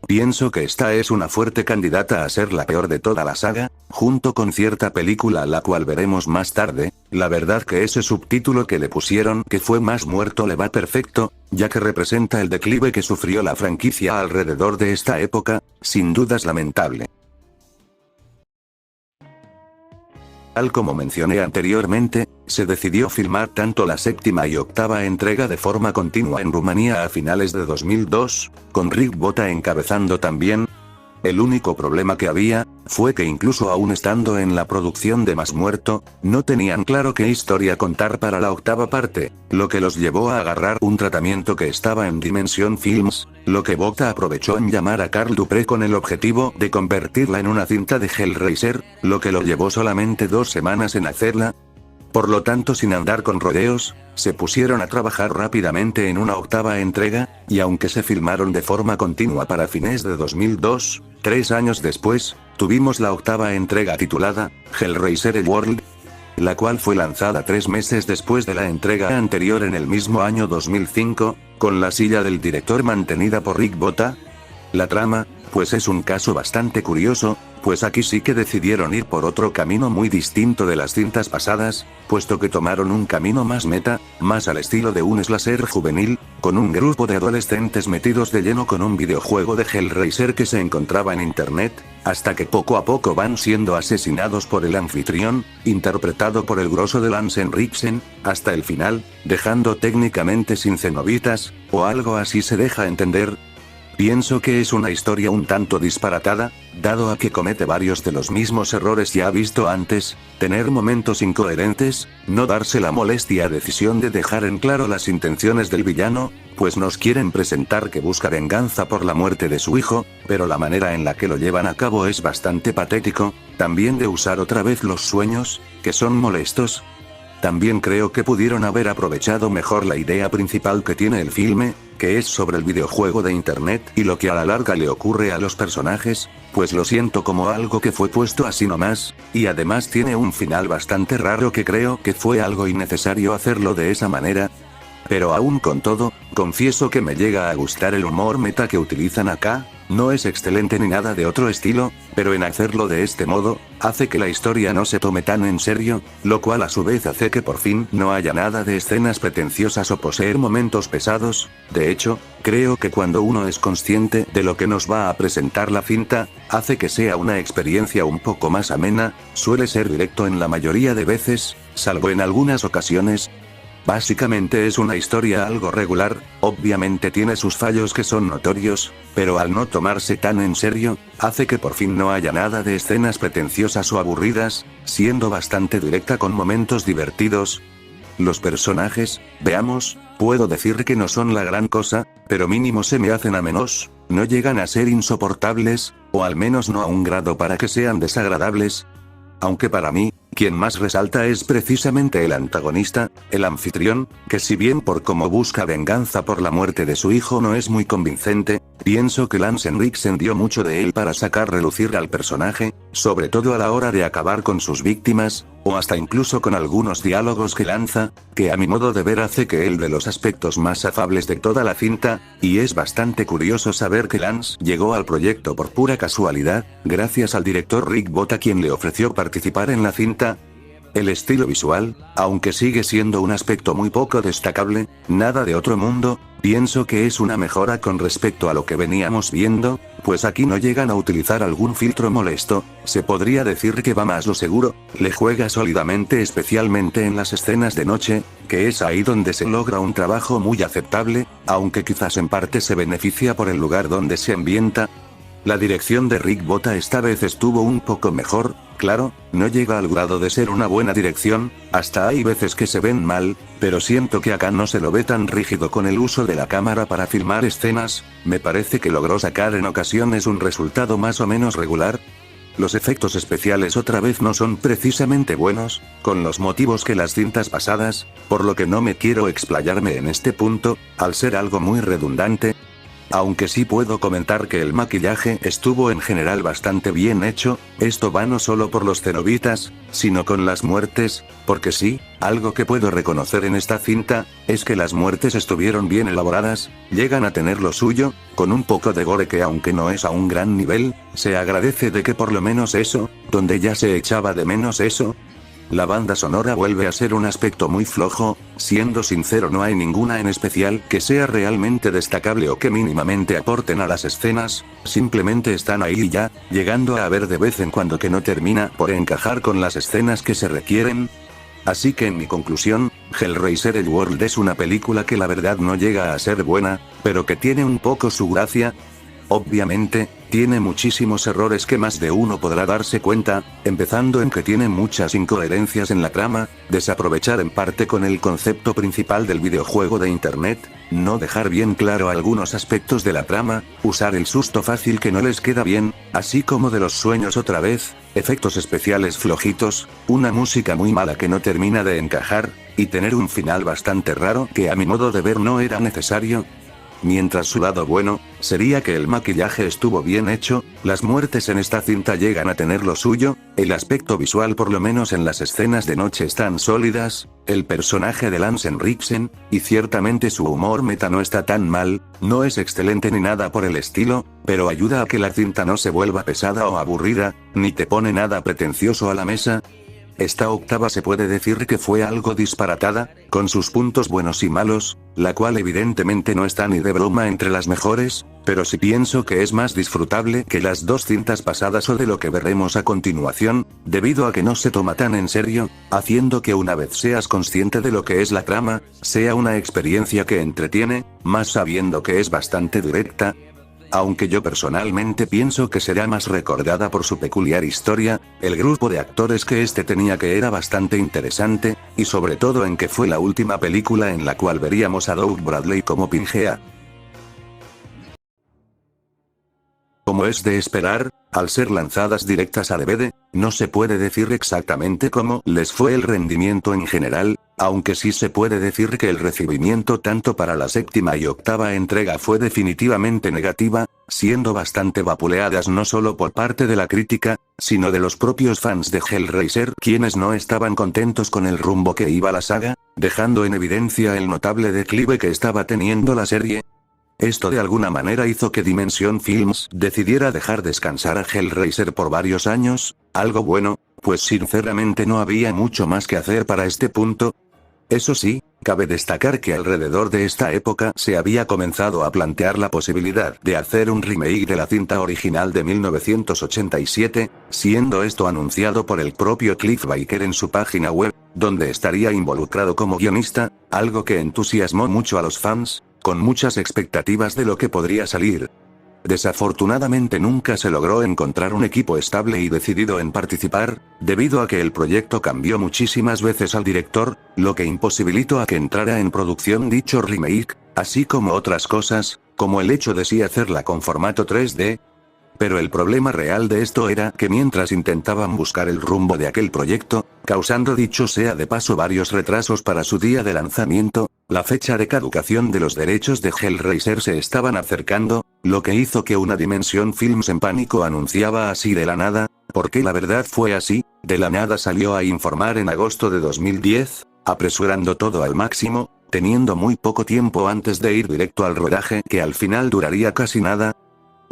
Pienso que esta es una fuerte candidata a ser la peor de toda la saga, junto con cierta película a la cual veremos más tarde, la verdad que ese subtítulo que le pusieron que fue más muerto le va perfecto, ya que representa el declive que sufrió la franquicia alrededor de esta época, sin dudas lamentable. Tal como mencioné anteriormente, se decidió filmar tanto la séptima y octava entrega de forma continua en Rumanía a finales de 2002, con Rick Botta encabezando también. El único problema que había, fue que incluso aún estando en la producción de Más Muerto, no tenían claro qué historia contar para la octava parte, lo que los llevó a agarrar un tratamiento que estaba en Dimension Films, lo que Botta aprovechó en llamar a Carl Dupré con el objetivo de convertirla en una cinta de Hellraiser, lo que lo llevó solamente 2 semanas en hacerla. Por lo tanto, sin andar con rodeos, se pusieron a trabajar rápidamente en una octava entrega, y aunque se filmaron de forma continua para fines de 2002, 3 años después, tuvimos la octava entrega titulada Hellraiser El World, la cual fue lanzada 3 meses después de la entrega anterior en el mismo año 2005, con la silla del director mantenida por Rick Botta. La trama, pues es un caso bastante curioso, pues aquí sí que decidieron ir por otro camino muy distinto de las cintas pasadas, puesto que tomaron un camino más meta, más al estilo de un slasher juvenil, con un grupo de adolescentes metidos de lleno con un videojuego de Hellraiser que se encontraba en internet, hasta que poco a poco van siendo asesinados por el anfitrión, interpretado por el grosso de Lance Henriksen, hasta el final, dejando técnicamente sin cenobitas, o algo así se deja entender. Pienso que es una historia un tanto disparatada, dado a que comete varios de los mismos errores ya visto antes, tener momentos incoherentes, no darse la molestia decisión de dejar en claro las intenciones del villano, pues nos quieren presentar que busca venganza por la muerte de su hijo, pero la manera en la que lo llevan a cabo es bastante patético, también de usar otra vez los sueños, que son molestos. También creo que pudieron haber aprovechado mejor la idea principal que tiene el filme, que es sobre el videojuego de internet y lo que a la larga le ocurre a los personajes, pues lo siento como algo que fue puesto así nomás, y además tiene un final bastante raro que creo que fue algo innecesario hacerlo de esa manera. Pero aún con todo, confieso que me llega a gustar el humor meta que utilizan acá. No es excelente ni nada de otro estilo, pero en hacerlo de este modo, hace que la historia no se tome tan en serio, lo cual a su vez hace que por fin no haya nada de escenas pretenciosas o poseer momentos pesados. De hecho, creo que cuando uno es consciente de lo que nos va a presentar la cinta, hace que sea una experiencia un poco más amena. Suele ser directo en la mayoría de veces, salvo en algunas ocasiones. Básicamente es una historia algo regular, obviamente tiene sus fallos que son notorios, pero al no tomarse tan en serio, hace que por fin no haya nada de escenas pretenciosas o aburridas, siendo bastante directa con momentos divertidos. Los personajes, veamos, puedo decir que no son la gran cosa, pero mínimo se me hacen amenos, no llegan a ser insoportables, o al menos no a un grado para que sean desagradables. Aunque para mí, quien más resalta es precisamente el antagonista, el anfitrión, que si bien por cómo busca venganza por la muerte de su hijo no es muy convincente, pienso que Lance Henriksen dio mucho de él para sacar relucir al personaje, sobre todo a la hora de acabar con sus víctimas, o hasta incluso con algunos diálogos que lanza, que a mi modo de ver hace que él de los aspectos más afables de toda la cinta, y es bastante curioso saber que Lance llegó al proyecto por pura casualidad, gracias al director Rick Botta quien le ofreció participar en la cinta. El estilo visual, aunque sigue siendo un aspecto muy poco destacable, nada de otro mundo, pienso que es una mejora con respecto a lo que veníamos viendo, pues aquí no llegan a utilizar algún filtro molesto, se podría decir que va más lo seguro, le juega sólidamente especialmente en las escenas de noche, que es ahí donde se logra un trabajo muy aceptable, aunque quizás en parte se beneficia por el lugar donde se ambienta. La dirección de Rick Botta esta vez estuvo un poco mejor, claro, no llega al grado de ser una buena dirección, hasta hay veces que se ven mal, pero siento que acá no se lo ve tan rígido con el uso de la cámara para filmar escenas, me parece que logró sacar en ocasiones un resultado más o menos regular. Los efectos especiales otra vez no son precisamente buenos, con los motivos que las cintas pasadas, por lo que no me quiero explayarme en este punto, al ser algo muy redundante. Aunque sí puedo comentar que el maquillaje estuvo en general bastante bien hecho, esto va no solo por los cenobitas, sino con las muertes, porque sí, algo que puedo reconocer en esta cinta, es que las muertes estuvieron bien elaboradas, llegan a tener lo suyo, con un poco de gore que aunque no es a un gran nivel, se agradece de que por lo menos eso, donde ya se echaba de menos eso. La banda sonora vuelve a ser un aspecto muy flojo, siendo sincero no hay ninguna en especial que sea realmente destacable o que mínimamente aporten a las escenas, simplemente están ahí y ya, llegando a ver de vez en cuando que no termina por encajar con las escenas que se requieren. Así que en mi conclusión, Hellraiser El World es una película que la verdad no llega a ser buena, pero que tiene un poco su gracia. Obviamente, tiene muchísimos errores que más de uno podrá darse cuenta, empezando en que tiene muchas incoherencias en la trama, desaprovechar en parte con el concepto principal del videojuego de internet, no dejar bien claro algunos aspectos de la trama, usar el susto fácil que no les queda bien, así como de los sueños otra vez, efectos especiales flojitos, una música muy mala que no termina de encajar, y tener un final bastante raro que a mi modo de ver no era necesario. Mientras su lado bueno, sería que el maquillaje estuvo bien hecho, las muertes en esta cinta llegan a tener lo suyo, el aspecto visual por lo menos en las escenas de noche están sólidas, el personaje de Lance Henriksen, y ciertamente su humor meta no está tan mal, no es excelente ni nada por el estilo, pero ayuda a que la cinta no se vuelva pesada o aburrida, ni te pone nada pretencioso a la mesa. Esta octava se puede decir que fue algo disparatada, con sus puntos buenos y malos, la cual evidentemente no está ni de broma entre las mejores, pero sí pienso que es más disfrutable que las dos cintas pasadas o de lo que veremos a continuación, debido a que no se toma tan en serio, haciendo que una vez seas consciente de lo que es la trama, sea una experiencia que entretiene, más sabiendo que es bastante directa. Aunque yo personalmente pienso que será más recordada por su peculiar historia, el grupo de actores que este tenía que era bastante interesante, y sobre todo en que fue la última película en la cual veríamos a Doug Bradley como Pingea. Como es de esperar, al ser lanzadas directas a DVD, no se puede decir exactamente cómo les fue el rendimiento en general, aunque sí se puede decir que el recibimiento tanto para la séptima y octava entrega fue definitivamente negativa, siendo bastante vapuleadas no solo por parte de la crítica, sino de los propios fans de Hellraiser, quienes no estaban contentos con el rumbo que iba la saga, dejando en evidencia el notable declive que estaba teniendo la serie. Esto de alguna manera hizo que Dimension Films decidiera dejar descansar a Hellraiser por varios años, algo bueno, pues sinceramente no había mucho más que hacer para este punto. Eso sí, cabe destacar que alrededor de esta época se había comenzado a plantear la posibilidad de hacer un remake de la cinta original de 1987, siendo esto anunciado por el propio Cliff Barker en su página web, donde estaría involucrado como guionista, algo que entusiasmó mucho a los fans, con muchas expectativas de lo que podría salir. Desafortunadamente nunca se logró encontrar un equipo estable y decidido en participar, debido a que el proyecto cambió muchísimas veces al director, lo que imposibilitó a que entrara en producción dicho remake, así como otras cosas, como el hecho de sí hacerla con formato 3D. Pero el problema real de esto era que mientras intentaban buscar el rumbo de aquel proyecto, causando dicho sea de paso varios retrasos para su día de lanzamiento, la fecha de caducación de los derechos de Hellraiser se estaban acercando, lo que hizo que una Dimension Films en pánico anunciaba así de la nada, porque la verdad fue así, de la nada salió a informar en agosto de 2010, apresurando todo al máximo, teniendo muy poco tiempo antes de ir directo al rodaje que al final duraría casi nada.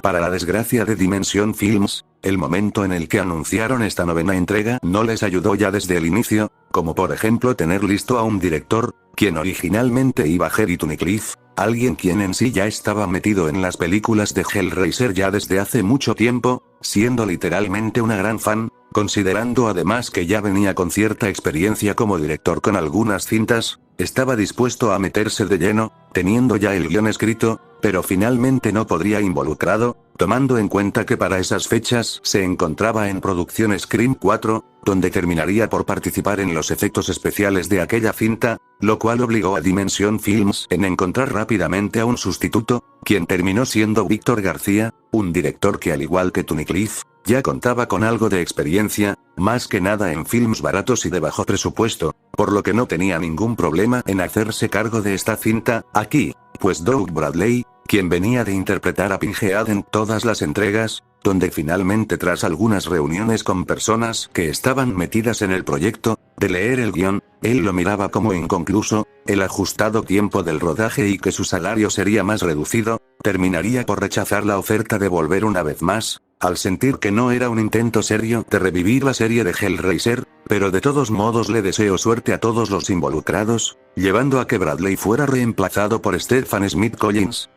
Para la desgracia de Dimension Films, el momento en el que anunciaron esta novena entrega no les ayudó ya desde el inicio, como por ejemplo tener listo a un director, quien originalmente iba a ser Tunnicliffe, alguien quien en sí ya estaba metido en las películas de Hellraiser ya desde hace mucho tiempo, siendo literalmente una gran fan, considerando además que ya venía con cierta experiencia como director con algunas cintas, estaba dispuesto a meterse de lleno, teniendo ya el guión escrito, pero finalmente no podría involucrado, tomando en cuenta que para esas fechas se encontraba en producción Scream 4, donde terminaría por participar en los efectos especiales de aquella cinta, lo cual obligó a Dimension Films en encontrar rápidamente a un sustituto, quien terminó siendo Víctor García, un director que al igual que Tunnicliffe, ya contaba con algo de experiencia, más que nada en films baratos y de bajo presupuesto, por lo que no tenía ningún problema en hacerse cargo de esta cinta, aquí, pues Doug Bradley, quien venía de interpretar a Pinhead en todas las entregas, donde finalmente tras algunas reuniones con personas que estaban metidas en el proyecto, de leer el guión, él lo miraba como inconcluso, el ajustado tiempo del rodaje y que su salario sería más reducido, terminaría por rechazar la oferta de volver una vez más, al sentir que no era un intento serio de revivir la serie de Hellraiser, pero de todos modos le deseo suerte a todos los involucrados, llevando a que Bradley fuera reemplazado por Stephen Smith Collins.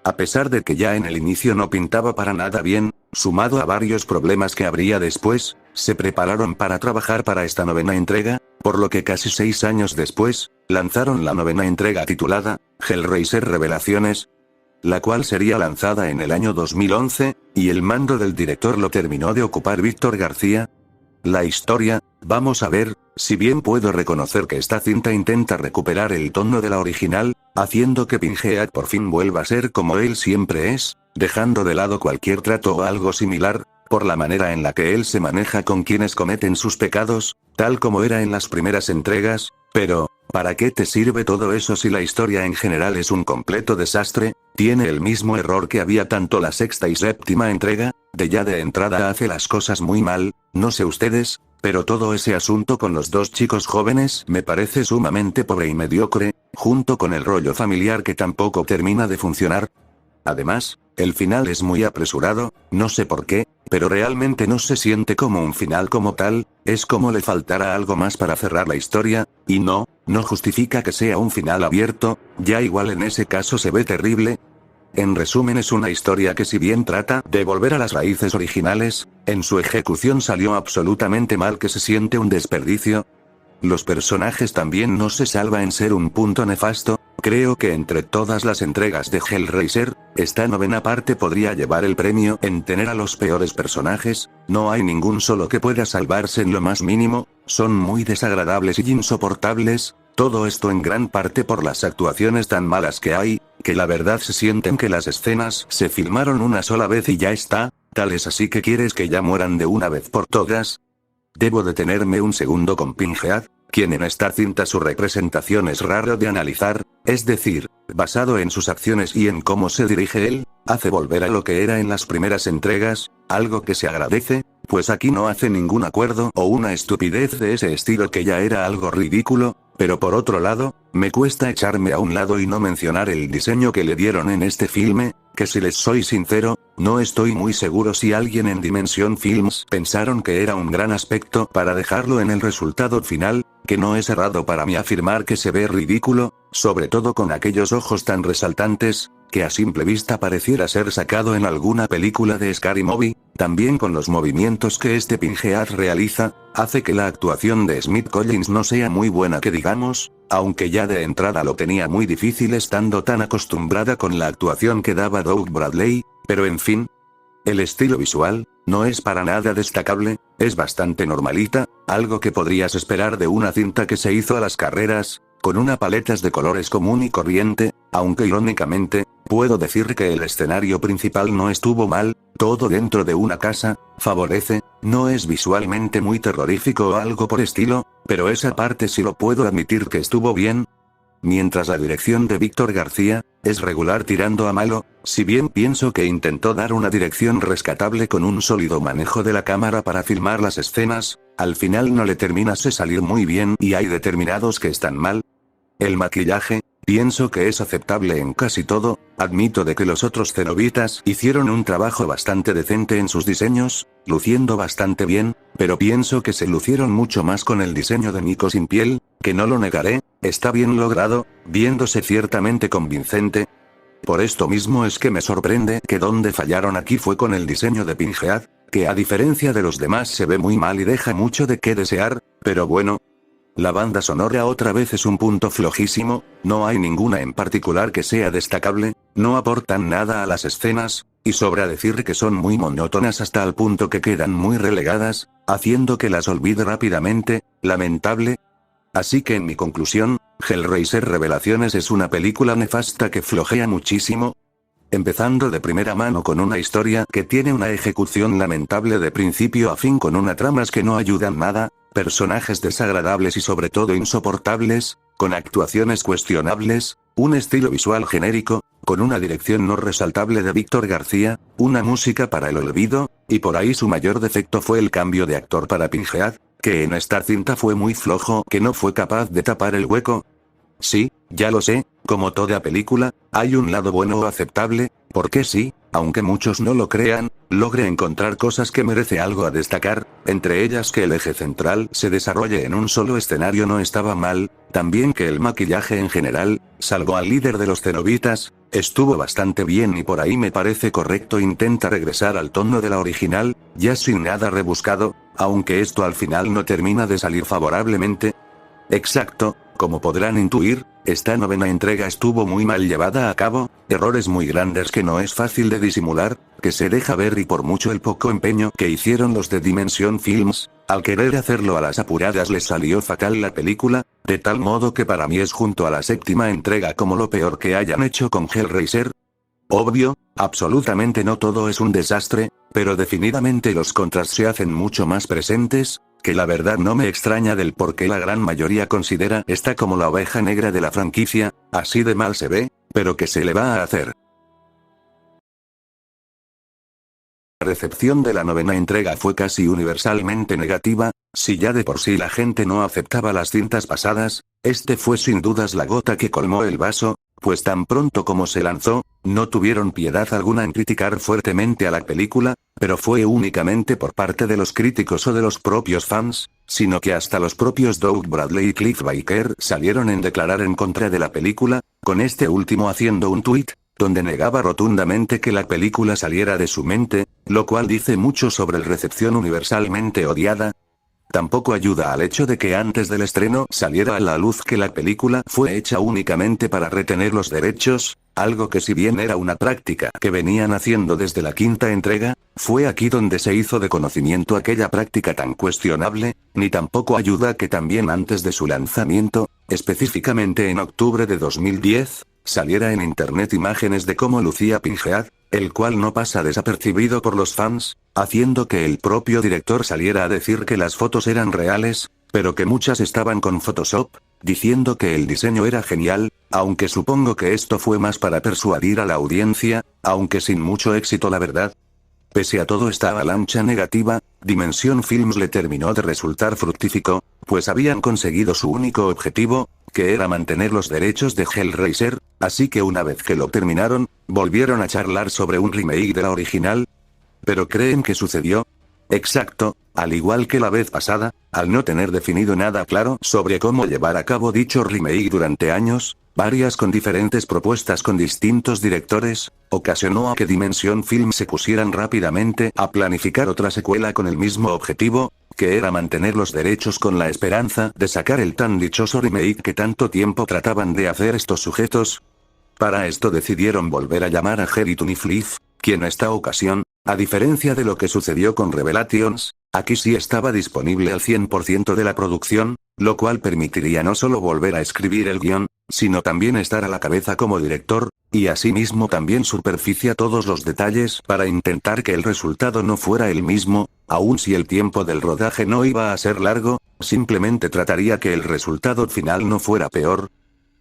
A pesar de que ya en el inicio no pintaba para nada bien, sumado a varios problemas que habría después, se prepararon para trabajar para esta novena entrega, por lo que casi 6 años después, lanzaron la novena entrega titulada Hellraiser Revelaciones, la cual sería lanzada en el año 2011, y el mando del director lo terminó de ocupar Víctor García. La historia, vamos a ver, si bien puedo reconocer que esta cinta intenta recuperar el tono de la original, haciendo que Pinhead por fin vuelva a ser como él siempre es, dejando de lado cualquier trato o algo similar, por la manera en la que él se maneja con quienes cometen sus pecados, tal como era en las primeras entregas, pero, ¿para qué te sirve todo eso si la historia en general es un completo desastre? Tiene el mismo error que había tanto la sexta y séptima entrega, de ya de entrada hace las cosas muy mal, no sé ustedes, pero todo ese asunto con los dos chicos jóvenes me parece sumamente pobre y mediocre, junto con el rollo familiar que tampoco termina de funcionar. Además, el final es muy apresurado, no sé por qué, pero realmente no se siente como un final como tal, es como le faltara algo más para cerrar la historia, y no justifica que sea un final abierto, ya igual en ese caso se ve terrible. En resumen, es una historia que si bien trata de volver a las raíces originales, en su ejecución salió absolutamente mal, que se siente un desperdicio. Los personajes también no se salva en ser un punto nefasto. Creo que entre todas las entregas de Hellraiser, esta novena parte podría llevar el premio en tener a los peores personajes, no hay ningún solo que pueda salvarse en lo más mínimo, son muy desagradables y insoportables, todo esto en gran parte por las actuaciones tan malas que hay, que la verdad se sienten que las escenas se filmaron una sola vez y ya está, tal es así que quieres que ya mueran de una vez por todas. Debo detenerme un segundo con Pinhead, quien en esta cinta su representación es raro de analizar, es decir, basado en sus acciones y en cómo se dirige él, hace volver a lo que era en las primeras entregas, algo que se agradece, pues aquí no hace ningún acuerdo o una estupidez de ese estilo que ya era algo ridículo, pero por otro lado, me cuesta echarme a un lado y no mencionar el diseño que le dieron en este filme, que si les soy sincero, no estoy muy seguro si alguien en Dimension Films pensaron que era un gran aspecto para dejarlo en el resultado final, que no es errado para mí afirmar que se ve ridículo, sobre todo con aquellos ojos tan resaltantes, que a simple vista pareciera ser sacado en alguna película de Scary Movie, también con los movimientos que este Pinhead realiza, hace que la actuación de Smith Collins no sea muy buena que digamos, aunque ya de entrada lo tenía muy difícil estando tan acostumbrada con la actuación que daba Doug Bradley, pero en fin. El estilo visual, no es para nada destacable, es bastante normalita, algo que podrías esperar de una cinta que se hizo a las carreras, con una paletas de colores común y corriente, aunque irónicamente, puedo decir que el escenario principal no estuvo mal, todo dentro de una casa, favorece, no es visualmente muy terrorífico o algo por estilo, pero esa parte sí lo puedo admitir que estuvo bien. Mientras la dirección de Víctor García, es regular tirando a malo, si bien pienso que intentó dar una dirección rescatable con un sólido manejo de la cámara para filmar las escenas, al final no le terminase salir muy bien y hay determinados que están mal. El maquillaje, pienso que es aceptable en casi todo, admito de que los otros cenobitas hicieron un trabajo bastante decente en sus diseños, luciendo bastante bien, pero pienso que se lucieron mucho más con el diseño de Nico sin piel, que no lo negaré, está bien logrado, viéndose ciertamente convincente. Por esto mismo es que me sorprende que donde fallaron aquí fue con el diseño de Pinhead, que a diferencia de los demás se ve muy mal y deja mucho de qué desear, pero bueno. La banda sonora otra vez es un punto flojísimo, no hay ninguna en particular que sea destacable, no aportan nada a las escenas, y sobra decir que son muy monótonas hasta el punto que quedan muy relegadas, haciendo que las olvide rápidamente, lamentable. Así que en mi conclusión, Hellraiser Revelaciones es una película nefasta que flojea muchísimo. Empezando de primera mano con una historia que tiene una ejecución lamentable de principio a fin con una tramas que no ayudan nada, personajes desagradables y sobre todo insoportables, con actuaciones cuestionables, un estilo visual genérico, con una dirección no resaltable de Víctor García, una música para el olvido, y por ahí su mayor defecto fue el cambio de actor para Pinhead, que en esta cinta fue muy flojo, que no fue capaz de tapar el hueco. Sí, ya lo sé, como toda película, hay un lado bueno o aceptable, porque sí, aunque muchos no lo crean, logré encontrar cosas que merece algo a destacar, entre ellas que el eje central se desarrolle en un solo escenario no estaba mal, también que el maquillaje en general, salvo al líder de los cenobitas, estuvo bastante bien y por ahí me parece correcto intenta regresar al tono de la original, ya sin nada rebuscado, aunque esto al final no termina de salir favorablemente. Exacto, como podrán intuir, esta novena entrega estuvo muy mal llevada a cabo, errores muy grandes que no es fácil de disimular, que se deja ver y por mucho el poco empeño que hicieron los de Dimension Films, al querer hacerlo a las apuradas les salió fatal la película, de tal modo que para mí es junto a la séptima entrega como lo peor que hayan hecho con Hellraiser. Obvio, absolutamente no todo es un desastre, pero definidamente los contras se hacen mucho más presentes, que la verdad no me extraña del por qué la gran mayoría considera esta como la oveja negra de la franquicia, así de mal se ve, pero ¿qué se le va a hacer? La recepción de la novena entrega fue casi universalmente negativa, si ya de por sí la gente no aceptaba las cintas pasadas, este fue sin dudas la gota que colmó el vaso, pues tan pronto como se lanzó, no tuvieron piedad alguna en criticar fuertemente a la película, pero fue únicamente por parte de los críticos o de los propios fans, sino que hasta los propios Doug Bradley y Cliff Baker salieron en declarar en contra de la película, con este último haciendo un tuit, donde negaba rotundamente que la película saliera de su mente, lo cual dice mucho sobre la recepción universalmente odiada. Tampoco ayuda al hecho de que antes del estreno saliera a la luz que la película fue hecha únicamente para retener los derechos, algo que si bien era una práctica que venían haciendo desde la quinta entrega, fue aquí donde se hizo de conocimiento aquella práctica tan cuestionable, ni tampoco ayuda que también antes de su lanzamiento, específicamente en octubre de 2010, saliera en internet imágenes de cómo lucía Pinhead, el cual no pasa desapercibido por los fans, haciendo que el propio director saliera a decir que las fotos eran reales, pero que muchas estaban con Photoshop, diciendo que el diseño era genial, aunque supongo que esto fue más para persuadir a la audiencia, aunque sin mucho éxito la verdad. Pese a toda esta avalancha negativa, Dimension Films le terminó de resultar fructífico, pues habían conseguido su único objetivo, que era mantener los derechos de Hellraiser, así que una vez que lo terminaron, volvieron a charlar sobre un remake de la original. ¿Pero creen que sucedió? Exacto, al igual que la vez pasada, al no tener definido nada claro sobre cómo llevar a cabo dicho remake durante años, varias con diferentes propuestas con distintos directores, ocasionó a que Dimension Films se pusieran rápidamente a planificar otra secuela con el mismo objetivo, que era mantener los derechos con la esperanza de sacar el tan dichoso remake que tanto tiempo trataban de hacer estos sujetos. Para esto decidieron volver a llamar a Jerry Tunnicliffe, quien en esta ocasión, a diferencia de lo que sucedió con Revelations, aquí sí estaba disponible al 100% de la producción, lo cual permitiría no solo volver a escribir el guión, sino también estar a la cabeza como director, y asimismo también superficia todos los detalles para intentar que el resultado no fuera el mismo, aun si el tiempo del rodaje no iba a ser largo, simplemente trataría que el resultado final no fuera peor.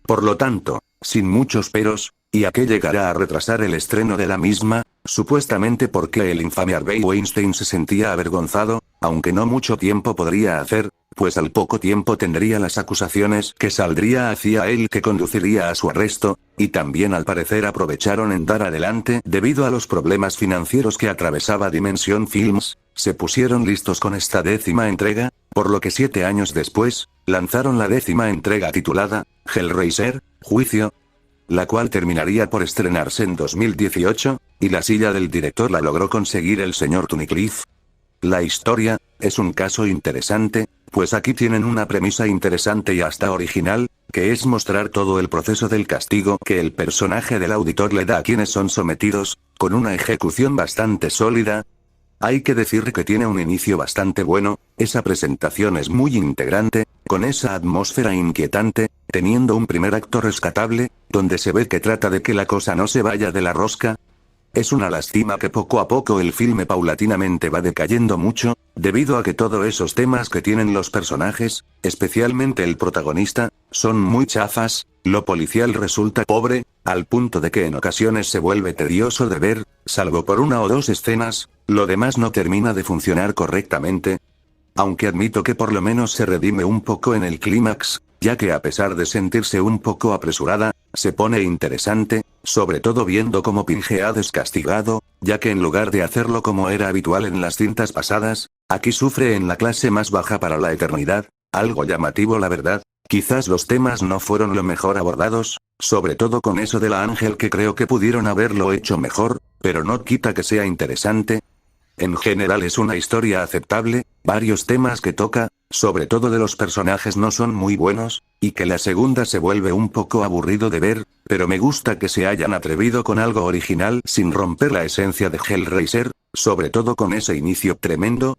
Por lo tanto, sin muchos peros, y a que llegará a retrasar el estreno de la misma, supuestamente porque el infame Harvey Weinstein se sentía avergonzado, aunque no mucho tiempo podría hacer, pues al poco tiempo tendría las acusaciones que saldría hacia él que conduciría a su arresto, y también al parecer aprovecharon en dar adelante debido a los problemas financieros que atravesaba Dimension Films, se pusieron listos con esta 10ª entrega, por lo que 7 años después, lanzaron la 10ª entrega titulada, Hellraiser, Juicio, la cual terminaría por estrenarse en 2018, y la silla del director la logró conseguir el señor Tunnicliffe. La historia, es un caso interesante, pues aquí tienen una premisa interesante y hasta original, que es mostrar todo el proceso del castigo que el personaje del auditor le da a quienes son sometidos, con una ejecución bastante sólida. Hay que decir que tiene un inicio bastante bueno, esa presentación es muy integrante, con esa atmósfera inquietante, teniendo un primer acto rescatable, donde se ve que trata de que la cosa no se vaya de la rosca. Es una lástima que poco a poco el filme paulatinamente va decayendo mucho, debido a que todos esos temas que tienen los personajes, especialmente el protagonista, son muy chafas, lo policial resulta pobre, al punto de que en ocasiones se vuelve tedioso de ver, salvo por 1 o 2 escenas, lo demás no termina de funcionar correctamente. Aunque admito que por lo menos se redime un poco en el clímax, ya que a pesar de sentirse un poco apresurada, se pone interesante, sobre todo viendo cómo Pinhead es castigado, ya que en lugar de hacerlo como era habitual en las cintas pasadas, aquí sufre en la clase más baja para la eternidad, algo llamativo la verdad. Quizás los temas no fueron lo mejor abordados, sobre todo con eso de la Ángel que creo que pudieron haberlo hecho mejor, pero no quita que sea interesante. En general es una historia aceptable, varios temas que toca, sobre todo de los personajes no son muy buenos, y que la segunda se vuelve un poco aburrido de ver, pero me gusta que se hayan atrevido con algo original sin romper la esencia de Hellraiser, sobre todo con ese inicio tremendo.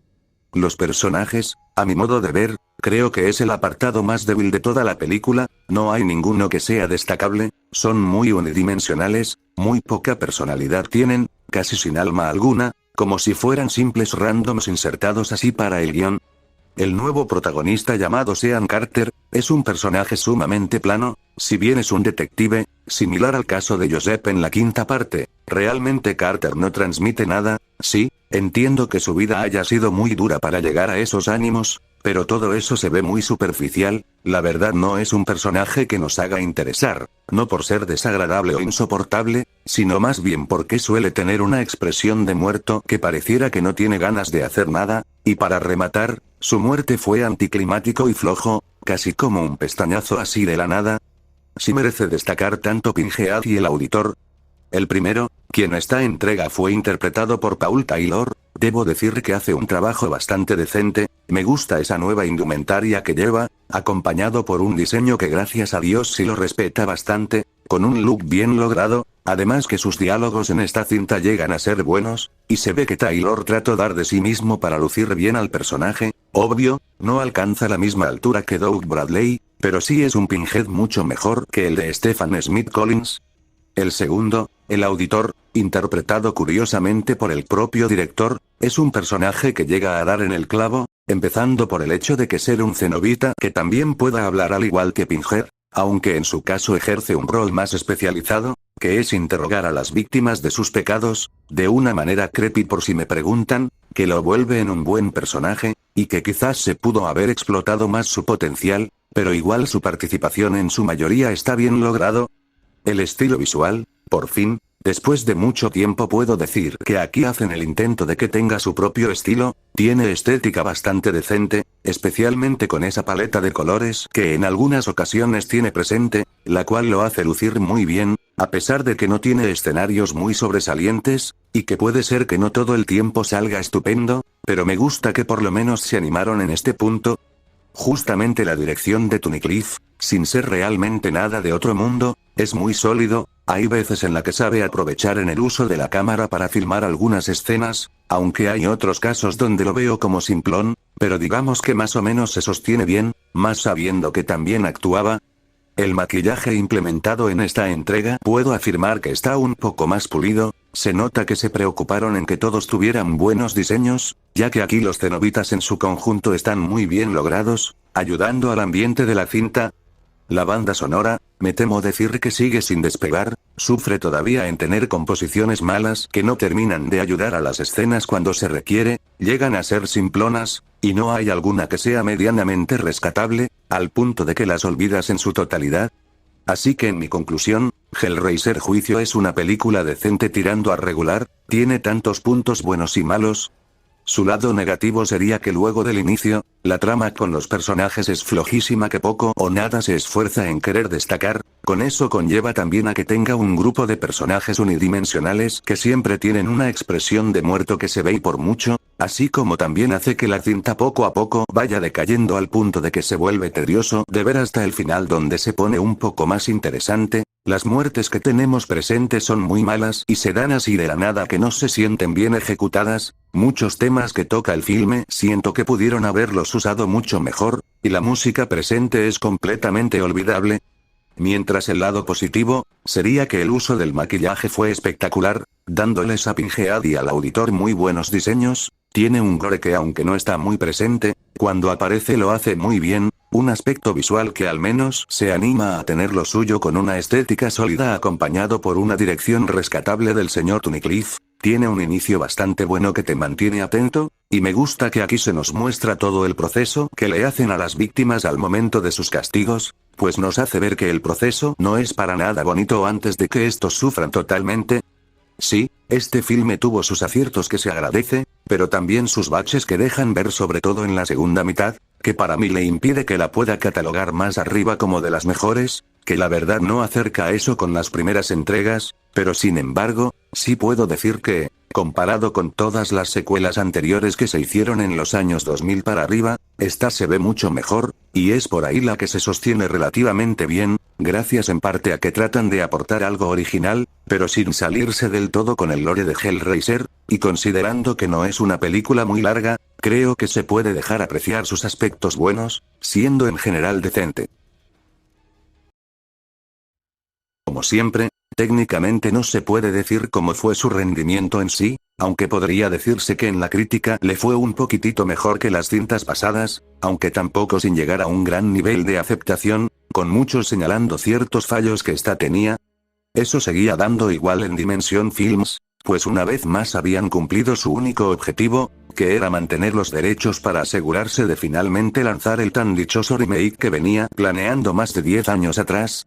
Los personajes, a mi modo de ver, creo que es el apartado más débil de toda la película, no hay ninguno que sea destacable, son muy unidimensionales, muy poca personalidad tienen, casi sin alma alguna, como si fueran simples randoms insertados así para el guión. El nuevo protagonista llamado Sean Carter, es un personaje sumamente plano, si bien es un detective, similar al caso de Joseph en la 5ª parte, realmente Carter no transmite nada, sí, entiendo que su vida haya sido muy dura para llegar a esos ánimos, pero todo eso se ve muy superficial, la verdad no es un personaje que nos haga interesar, no por ser desagradable o insoportable, sino más bien porque suele tener una expresión de muerto que pareciera que no tiene ganas de hacer nada, y para rematar, su muerte fue anticlimático y flojo, casi como un pestañazo así de la nada. Sí merece destacar tanto Pinhead y el auditor. El primero, quien esta entrega fue interpretado por Paul Taylor, debo decir que hace un trabajo bastante decente, me gusta esa nueva indumentaria que lleva, acompañado por un diseño que gracias a Dios sí lo respeta bastante, con un look bien logrado, además que sus diálogos en esta cinta llegan a ser buenos, y se ve que Taylor trató dar de sí mismo para lucir bien al personaje, obvio, no alcanza la misma altura que Doug Bradley, pero sí es un Pinhead mucho mejor que el de Stephen Smith Collins. El segundo, el auditor, interpretado curiosamente por el propio director, es un personaje que llega a dar en el clavo, empezando por el hecho de que ser un cenobita que también pueda hablar al igual que Pinhead, aunque en su caso ejerce un rol más especializado, que es interrogar a las víctimas de sus pecados, de una manera creepy por si me preguntan, que lo vuelve en un buen personaje, y que quizás se pudo haber explotado más su potencial, pero igual su participación en su mayoría está bien logrado. El estilo visual, por fin, después de mucho tiempo puedo decir que aquí hacen el intento de que tenga su propio estilo, tiene estética bastante decente, especialmente con esa paleta de colores que en algunas ocasiones tiene presente, la cual lo hace lucir muy bien, a pesar de que no tiene escenarios muy sobresalientes, y que puede ser que no todo el tiempo salga estupendo, pero me gusta que por lo menos se animaron en este punto. Justamente la dirección de Tunnicliffe, sin ser realmente nada de otro mundo, es muy sólido, hay veces en la que sabe aprovechar en el uso de la cámara para filmar algunas escenas, aunque hay otros casos donde lo veo como simplón, pero digamos que más o menos se sostiene bien, más sabiendo que también actuaba. El maquillaje implementado en esta entrega puedo afirmar que está un poco más pulido, se nota que se preocuparon en que todos tuvieran buenos diseños, ya que aquí los cenobitas en su conjunto están muy bien logrados, ayudando al ambiente de la cinta. La banda sonora, me temo decir que sigue sin despegar, sufre todavía en tener composiciones malas que no terminan de ayudar a las escenas cuando se requiere, llegan a ser simplonas, y no hay alguna que sea medianamente rescatable, al punto de que las olvidas en su totalidad. Así que en mi conclusión, Hellraiser Juicio es una película decente tirando a regular, tiene tantos puntos buenos y malos. Su lado negativo sería que luego del inicio, la trama con los personajes es flojísima que poco o nada se esfuerza en querer destacar, con eso conlleva también a que tenga un grupo de personajes unidimensionales que siempre tienen una expresión de muerto que se ve y por mucho, así como también hace que la cinta poco a poco vaya decayendo al punto de que se vuelve tedioso de ver hasta el final donde se pone un poco más interesante. Las muertes que tenemos presentes son muy malas y se dan así de la nada que no se sienten bien ejecutadas, muchos temas que toca el filme siento que pudieron haberlos usado mucho mejor, y la música presente es completamente olvidable. Mientras el lado positivo, sería que el uso del maquillaje fue espectacular, dándoles a Pinhead y al auditor muy buenos diseños, tiene un gore que aunque no está muy presente, cuando aparece lo hace muy bien, un aspecto visual que al menos se anima a tener lo suyo con una estética sólida acompañado por una dirección rescatable del señor Tunnicliffe, tiene un inicio bastante bueno que te mantiene atento, y me gusta que aquí se nos muestra todo el proceso que le hacen a las víctimas al momento de sus castigos, pues nos hace ver que el proceso no es para nada bonito antes de que estos sufran totalmente. Sí, este filme tuvo sus aciertos que se agradece, pero también sus baches que dejan ver sobre todo en la segunda mitad, que para mí le impide que la pueda catalogar más arriba como de las mejores, que la verdad no acerca a eso con las primeras entregas, pero sin embargo, sí puedo decir que, comparado con todas las secuelas anteriores que se hicieron en los años 2000 para arriba, esta se ve mucho mejor, y es por ahí la que se sostiene relativamente bien, gracias en parte a que tratan de aportar algo original, pero sin salirse del todo con el lore de Hellraiser, y considerando que no es una película muy larga, creo que se puede dejar apreciar sus aspectos buenos, siendo en general decente. Como siempre, técnicamente no se puede decir cómo fue su rendimiento en sí, aunque podría decirse que en la crítica le fue un poquitito mejor que las cintas pasadas, aunque tampoco sin llegar a un gran nivel de aceptación, con muchos señalando ciertos fallos que esta tenía. Eso seguía dando igual en Dimension Films, pues una vez más habían cumplido su único objetivo, que era mantener los derechos para asegurarse de finalmente lanzar el tan dichoso remake que venía planeando más de 10 años atrás.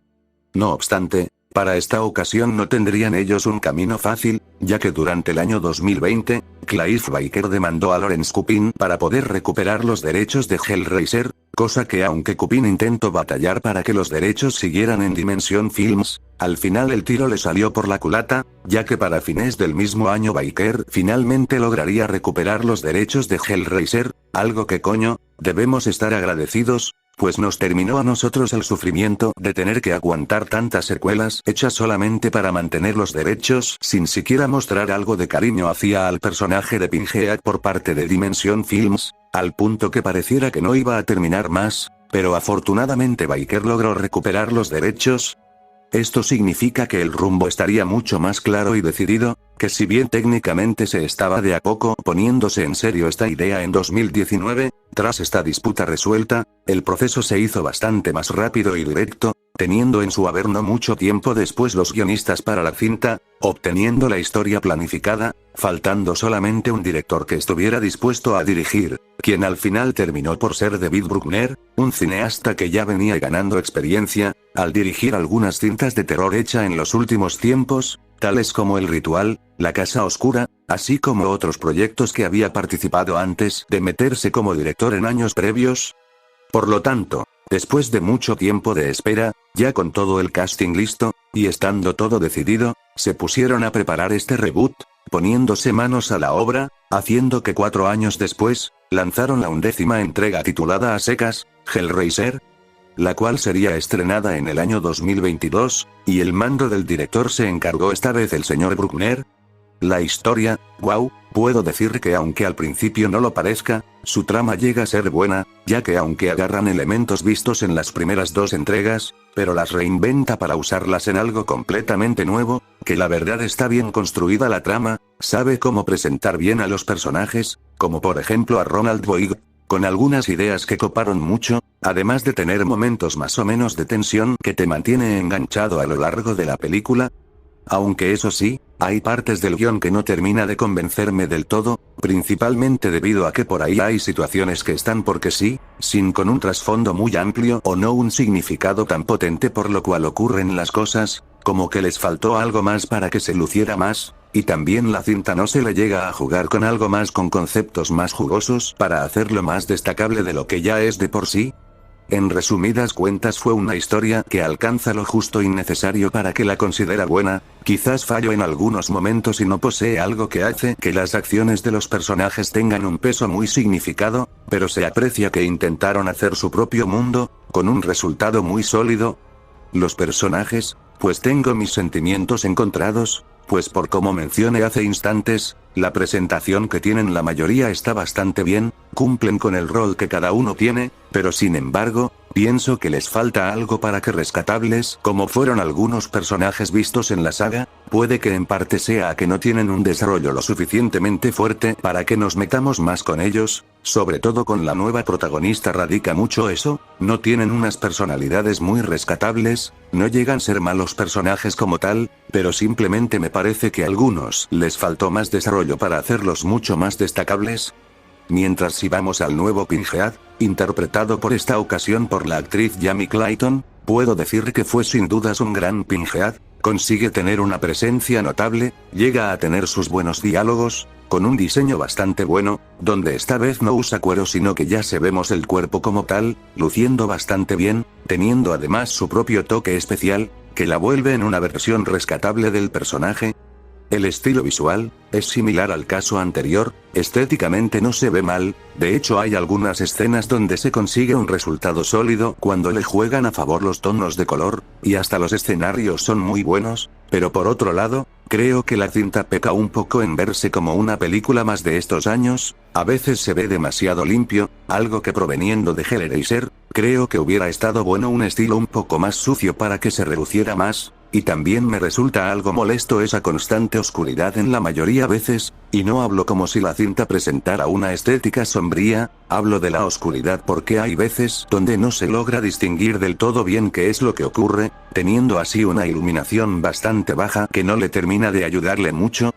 No obstante, para esta ocasión no tendrían ellos un camino fácil, ya que durante el año 2020, Clive Barker demandó a Lawrence Kupin para poder recuperar los derechos de Hellraiser, cosa que aunque Kupin intentó batallar para que los derechos siguieran en Dimension Films, al final el tiro le salió por la culata, ya que para fines del mismo año Barker finalmente lograría recuperar los derechos de Hellraiser, algo que coño, debemos estar agradecidos, pues nos terminó a nosotros el sufrimiento de tener que aguantar tantas secuelas hechas solamente para mantener los derechos sin siquiera mostrar algo de cariño hacia al personaje de Pinhead por parte de Dimension Films, al punto que pareciera que no iba a terminar más, pero afortunadamente Barker logró recuperar los derechos. Esto significa que el rumbo estaría mucho más claro y decidido, que si bien técnicamente se estaba de a poco poniéndose en serio esta idea en 2019, tras esta disputa resuelta, el proceso se hizo bastante más rápido y directo, teniendo en su haber no mucho tiempo después los guionistas para la cinta, obteniendo la historia planificada, faltando solamente un director que estuviera dispuesto a dirigir, quien al final terminó por ser David Bruckner, un cineasta que ya venía ganando experiencia, al dirigir algunas cintas de terror hecha en los últimos tiempos, tales como El Ritual, La Casa Oscura, así como otros proyectos que había participado antes de meterse como director en años previos. Por lo tanto, después de mucho tiempo de espera, ya con todo el casting listo, y estando todo decidido, se pusieron a preparar este reboot, poniéndose manos a la obra, haciendo que 4 años después, lanzaron la 11ª entrega titulada a secas, Hellraiser, la cual sería estrenada en el año 2022, y el mando del director se encargó esta vez el señor Bruckner. La historia, wow, puedo decir que aunque al principio no lo parezca, su trama llega a ser buena, ya que aunque agarran elementos vistos en las primeras 2 entregas, pero las reinventa para usarlas en algo completamente nuevo, que la verdad está bien construida la trama, sabe cómo presentar bien a los personajes, como por ejemplo a Ronald Boyd, con algunas ideas que coparon mucho, además de tener momentos más o menos de tensión que te mantiene enganchado a lo largo de la película. Aunque eso sí, hay partes del guión que no termina de convencerme del todo, principalmente debido a que por ahí hay situaciones que están porque sí, sin con un trasfondo muy amplio o no un significado tan potente por lo cual ocurren las cosas, como que les faltó algo más para que se luciera más, y también la cinta no se le llega a jugar con algo más con conceptos más jugosos para hacerlo más destacable de lo que ya es de por sí. En resumidas cuentas fue una historia que alcanza lo justo y necesario para que la considera buena, quizás fallo en algunos momentos y no posee algo que hace que las acciones de los personajes tengan un peso muy significado, pero se aprecia que intentaron hacer su propio mundo, con un resultado muy sólido. Los personajes, pues tengo mis sentimientos encontrados, pues por como mencioné hace instantes, la presentación que tienen la mayoría está bastante bien, cumplen con el rol que cada uno tiene, pero sin embargo, pienso que les falta algo para que rescatables como fueron algunos personajes vistos en la saga, puede que en parte sea que no tienen un desarrollo lo suficientemente fuerte para que nos metamos más con ellos, sobre todo con la nueva protagonista radica mucho eso, no tienen unas personalidades muy rescatables, no llegan a ser malos personajes como tal, pero simplemente me parece que a algunos les faltó más desarrollo para hacerlos mucho más destacables. Mientras si vamos al nuevo Pinhead, interpretado por esta ocasión por la actriz Jamie Clayton, puedo decir que fue sin dudas un gran Pinhead, consigue tener una presencia notable, llega a tener sus buenos diálogos, con un diseño bastante bueno, donde esta vez no usa cuero sino que ya se vemos el cuerpo como tal, luciendo bastante bien, teniendo además su propio toque especial, que la vuelve en una versión rescatable del personaje. El estilo visual es similar al caso anterior, estéticamente no se ve mal, de hecho hay algunas escenas donde se consigue un resultado sólido cuando le juegan a favor los tonos de color, y hasta los escenarios son muy buenos, pero por otro lado, creo que la cinta peca un poco en verse como una película más de estos años, a veces se ve demasiado limpio, algo que proveniendo de Hellraiser, creo que hubiera estado bueno un estilo un poco más sucio para que se reluciera más. Y también me resulta algo molesto esa constante oscuridad en la mayoría veces, y no hablo como si la cinta presentara una estética sombría, hablo de la oscuridad porque hay veces donde no se logra distinguir del todo bien qué es lo que ocurre, teniendo así una iluminación bastante baja que no le termina de ayudarle mucho.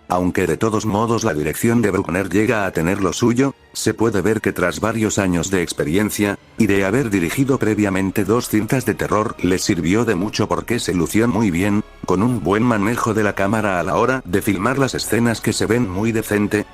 Aunque de todos modos la dirección de Bruckner llega a tener lo suyo, se puede ver que tras varios años de experiencia, y de haber dirigido previamente 2 cintas de terror, le sirvió de mucho porque se lució muy bien, con un buen manejo de la cámara a la hora de filmar las escenas que se ven muy decente.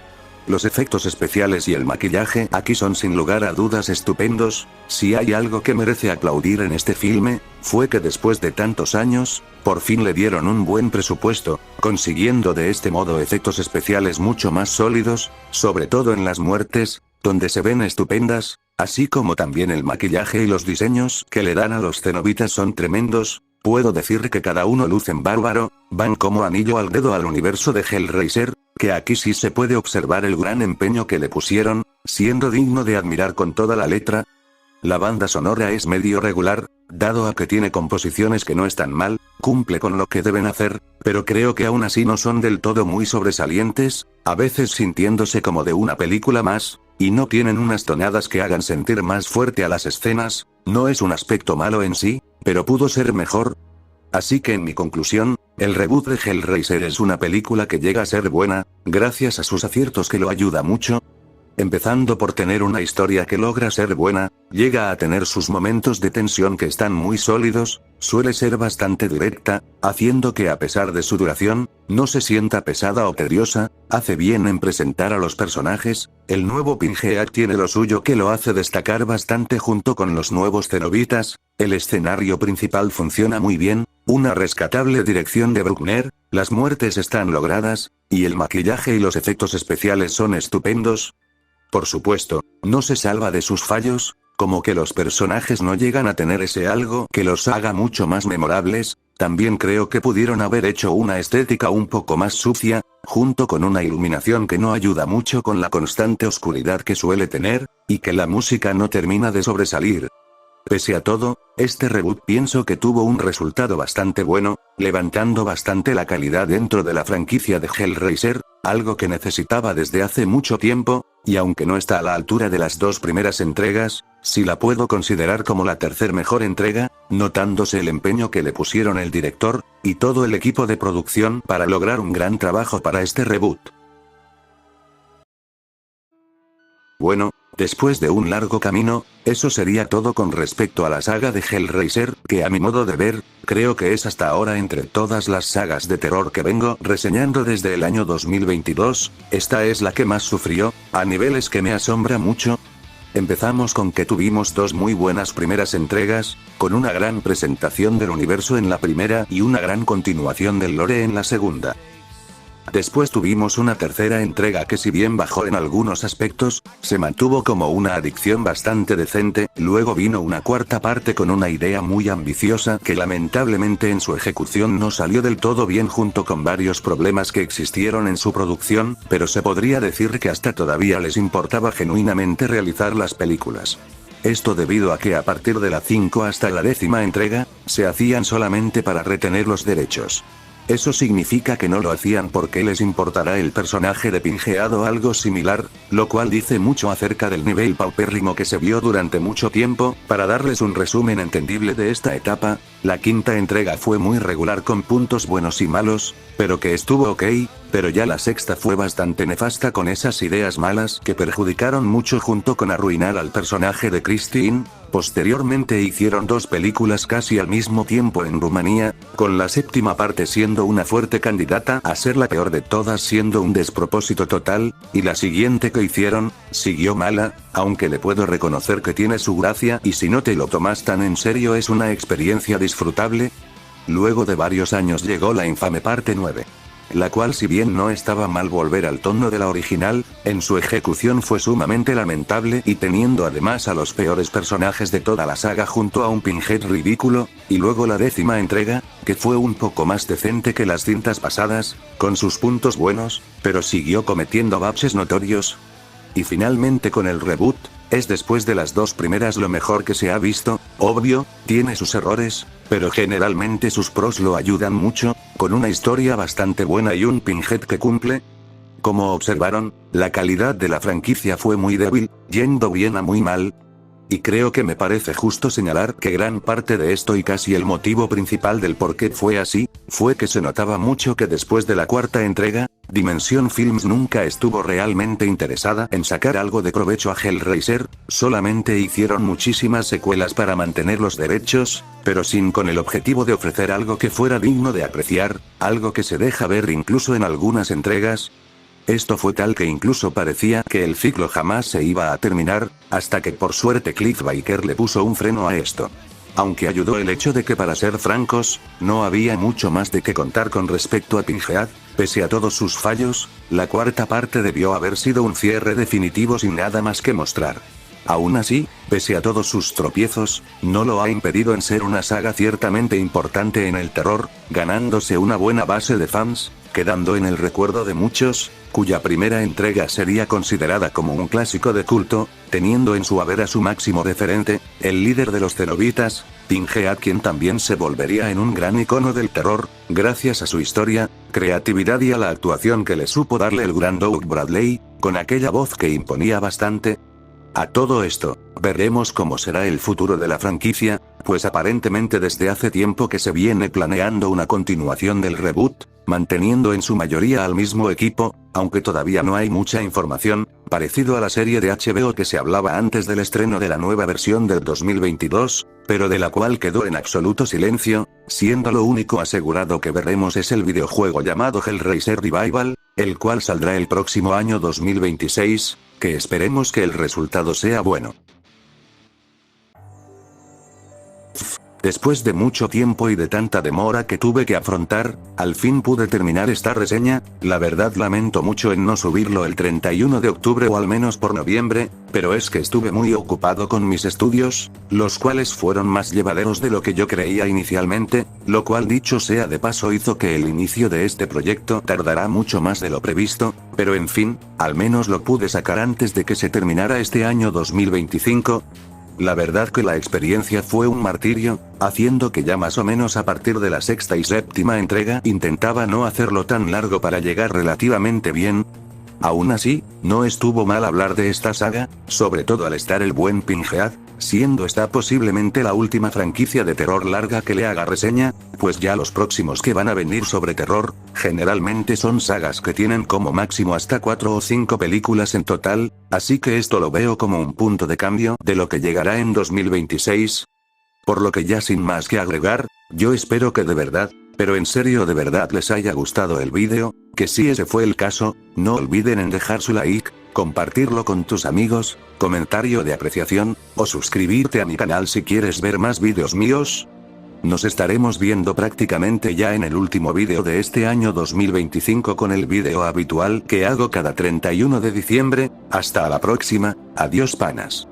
Los efectos especiales y el maquillaje aquí son sin lugar a dudas estupendos, si hay algo que merece aplaudir en este filme, fue que después de tantos años, por fin le dieron un buen presupuesto, consiguiendo de este modo efectos especiales mucho más sólidos, sobre todo en las muertes, donde se ven estupendas, así como también el maquillaje y los diseños que le dan a los cenobitas son tremendos. Puedo decir que cada uno lucen bárbaro, van como anillo al dedo al universo de Hellraiser, que aquí sí se puede observar el gran empeño que le pusieron, siendo digno de admirar con toda la letra. La banda sonora es medio regular, dado a que tiene composiciones que no están mal, cumple con lo que deben hacer, pero creo que aún así no son del todo muy sobresalientes, a veces sintiéndose como de una película más, y no tienen unas tonadas que hagan sentir más fuerte a las escenas. No es un aspecto malo en sí, pero pudo ser mejor. Así que en mi conclusión, el reboot de Hellraiser es una película que llega a ser buena, gracias a sus aciertos que lo ayuda mucho. Empezando por tener una historia que logra ser buena, llega a tener sus momentos de tensión que están muy sólidos, suele ser bastante directa, haciendo que a pesar de su duración, no se sienta pesada o tediosa, hace bien en presentar a los personajes. El nuevo Pinhead tiene lo suyo que lo hace destacar bastante junto con los nuevos cenobitas, el escenario principal funciona muy bien, una rescatable dirección de Bruckner, las muertes están logradas, y el maquillaje y los efectos especiales son estupendos. Por supuesto, no se salva de sus fallos, como que los personajes no llegan a tener ese algo que los haga mucho más memorables. También creo que pudieron haber hecho una estética un poco más sucia, junto con una iluminación que no ayuda mucho con la constante oscuridad que suele tener, y que la música no termina de sobresalir. Pese a todo, este reboot pienso que tuvo un resultado bastante bueno, levantando bastante la calidad dentro de la franquicia de Hellraiser, algo que necesitaba desde hace mucho tiempo, y aunque no está a la altura de las dos primeras entregas, sí la puedo considerar como la tercer mejor entrega, notándose el empeño que le pusieron el director, y todo el equipo de producción para lograr un gran trabajo para este reboot. Bueno, después de un largo camino, eso sería todo con respecto a la saga de Hellraiser, que a mi modo de ver, creo que es hasta ahora entre todas las sagas de terror que vengo reseñando desde el año 2022, esta es la que más sufrió, a niveles que me asombra mucho. Empezamos con que tuvimos dos muy buenas primeras entregas, con una gran presentación del universo en la primera y una gran continuación del lore en la segunda. Después tuvimos una tercera entrega que si bien bajó en algunos aspectos, se mantuvo como una adicción bastante decente, luego vino una cuarta parte con una idea muy ambiciosa que lamentablemente en su ejecución no salió del todo bien junto con varios problemas que existieron en su producción, pero se podría decir que hasta todavía les importaba genuinamente realizar las películas. Esto debido a que a partir de la 5 hasta la 10ª entrega, se hacían solamente para retener los derechos. Eso significa que no lo hacían porque les importará el personaje de Pinhead o algo similar, lo cual dice mucho acerca del nivel paupérrimo que se vio durante mucho tiempo. Para darles un resumen entendible de esta etapa, la quinta entrega fue muy regular con puntos buenos y malos, pero que estuvo ok, pero ya la sexta fue bastante nefasta con esas ideas malas que perjudicaron mucho junto con arruinar al personaje de Christine. Posteriormente hicieron dos películas casi al mismo tiempo en Rumanía, con la séptima parte siendo una fuerte candidata a ser la peor de todas siendo un despropósito total, y la siguiente que hicieron, siguió mala, aunque le puedo reconocer que tiene su gracia y si no te lo tomas tan en serio es una experiencia disfrutable. Luego de varios años llegó la infame parte 9. La cual si bien no estaba mal volver al tono de la original, en su ejecución fue sumamente lamentable y teniendo además a los peores personajes de toda la saga junto a un Pinhead ridículo, y luego la 10ª entrega, que fue un poco más decente que las cintas pasadas, con sus puntos buenos, pero siguió cometiendo baches notorios. Y finalmente con el reboot, es después de las dos primeras lo mejor que se ha visto, obvio, tiene sus errores, pero generalmente sus pros lo ayudan mucho, con una historia bastante buena y un Pinhead que cumple. Como observaron, la calidad de la franquicia fue muy débil, yendo bien a muy mal. Y creo que me parece justo señalar que gran parte de esto y casi el motivo principal del por qué fue así, fue que se notaba mucho que después de la cuarta entrega, Dimension Films nunca estuvo realmente interesada en sacar algo de provecho a Hellraiser, solamente hicieron muchísimas secuelas para mantener los derechos, pero sin con el objetivo de ofrecer algo que fuera digno de apreciar, algo que se deja ver incluso en algunas entregas. Esto fue tal que incluso parecía que el ciclo jamás se iba a terminar, hasta que por suerte Cliff Barker le puso un freno a esto. Aunque ayudó el hecho de que para ser francos, no había mucho más de qué contar con respecto a Pinhead, pese a todos sus fallos, la cuarta parte debió haber sido un cierre definitivo sin nada más que mostrar. Aún así, pese a todos sus tropiezos, no lo ha impedido en ser una saga ciertamente importante en el terror, ganándose una buena base de fans. quedando en el recuerdo de muchos, cuya primera entrega sería considerada como un clásico de culto, teniendo en su haber a su máximo referente, el líder de los cenobitas, Pinhead, quien también se volvería en un gran icono del terror, gracias a su historia, creatividad y a la actuación que le supo darle el gran Doug Bradley, con aquella voz que imponía bastante. A todo esto, veremos cómo será el futuro de la franquicia, pues aparentemente desde hace tiempo que se viene planeando una continuación del reboot, manteniendo en su mayoría al mismo equipo, aunque todavía no hay mucha información, parecido a la serie de HBO que se hablaba antes del estreno de la nueva versión del 2022, pero de la cual quedó en absoluto silencio, siendo lo único asegurado que veremos es el videojuego llamado Hellraiser Revival, el cual saldrá el próximo año 2026, que esperemos que el resultado sea bueno. Después de mucho tiempo y de tanta demora que tuve que afrontar, al fin pude terminar esta reseña. La verdad lamento mucho en no subirlo el 31 de octubre o al menos por noviembre, pero es que estuve muy ocupado con mis estudios, los cuales fueron más llevaderos de lo que yo creía inicialmente, lo cual dicho sea de paso hizo que el inicio de este proyecto tardará mucho más de lo previsto, pero en fin, al menos lo pude sacar antes de que se terminara este año 2025. La verdad que la experiencia fue un martirio, haciendo que ya más o menos a partir de la sexta y séptima entrega intentaba no hacerlo tan largo para llegar relativamente bien. Aún así, no estuvo mal hablar de esta saga, sobre todo al estar el buen Pinhead, siendo esta posiblemente la última franquicia de terror larga que le haga reseña, pues ya los próximos que van a venir sobre terror, generalmente son sagas que tienen como máximo hasta 4 o 5 películas en total, así que esto lo veo como un punto de cambio de lo que llegará en 2026. Por lo que ya sin más que agregar, yo espero que de verdad, pero en serio de verdad les haya gustado el vídeo, que si ese fue el caso, no olviden en dejar su like, compartirlo con tus amigos, comentario de apreciación, o suscribirte a mi canal si quieres ver más vídeos míos. Nos estaremos viendo prácticamente ya en el último vídeo de este año 2025 con el vídeo habitual que hago cada 31 de diciembre, hasta la próxima, adiós panas.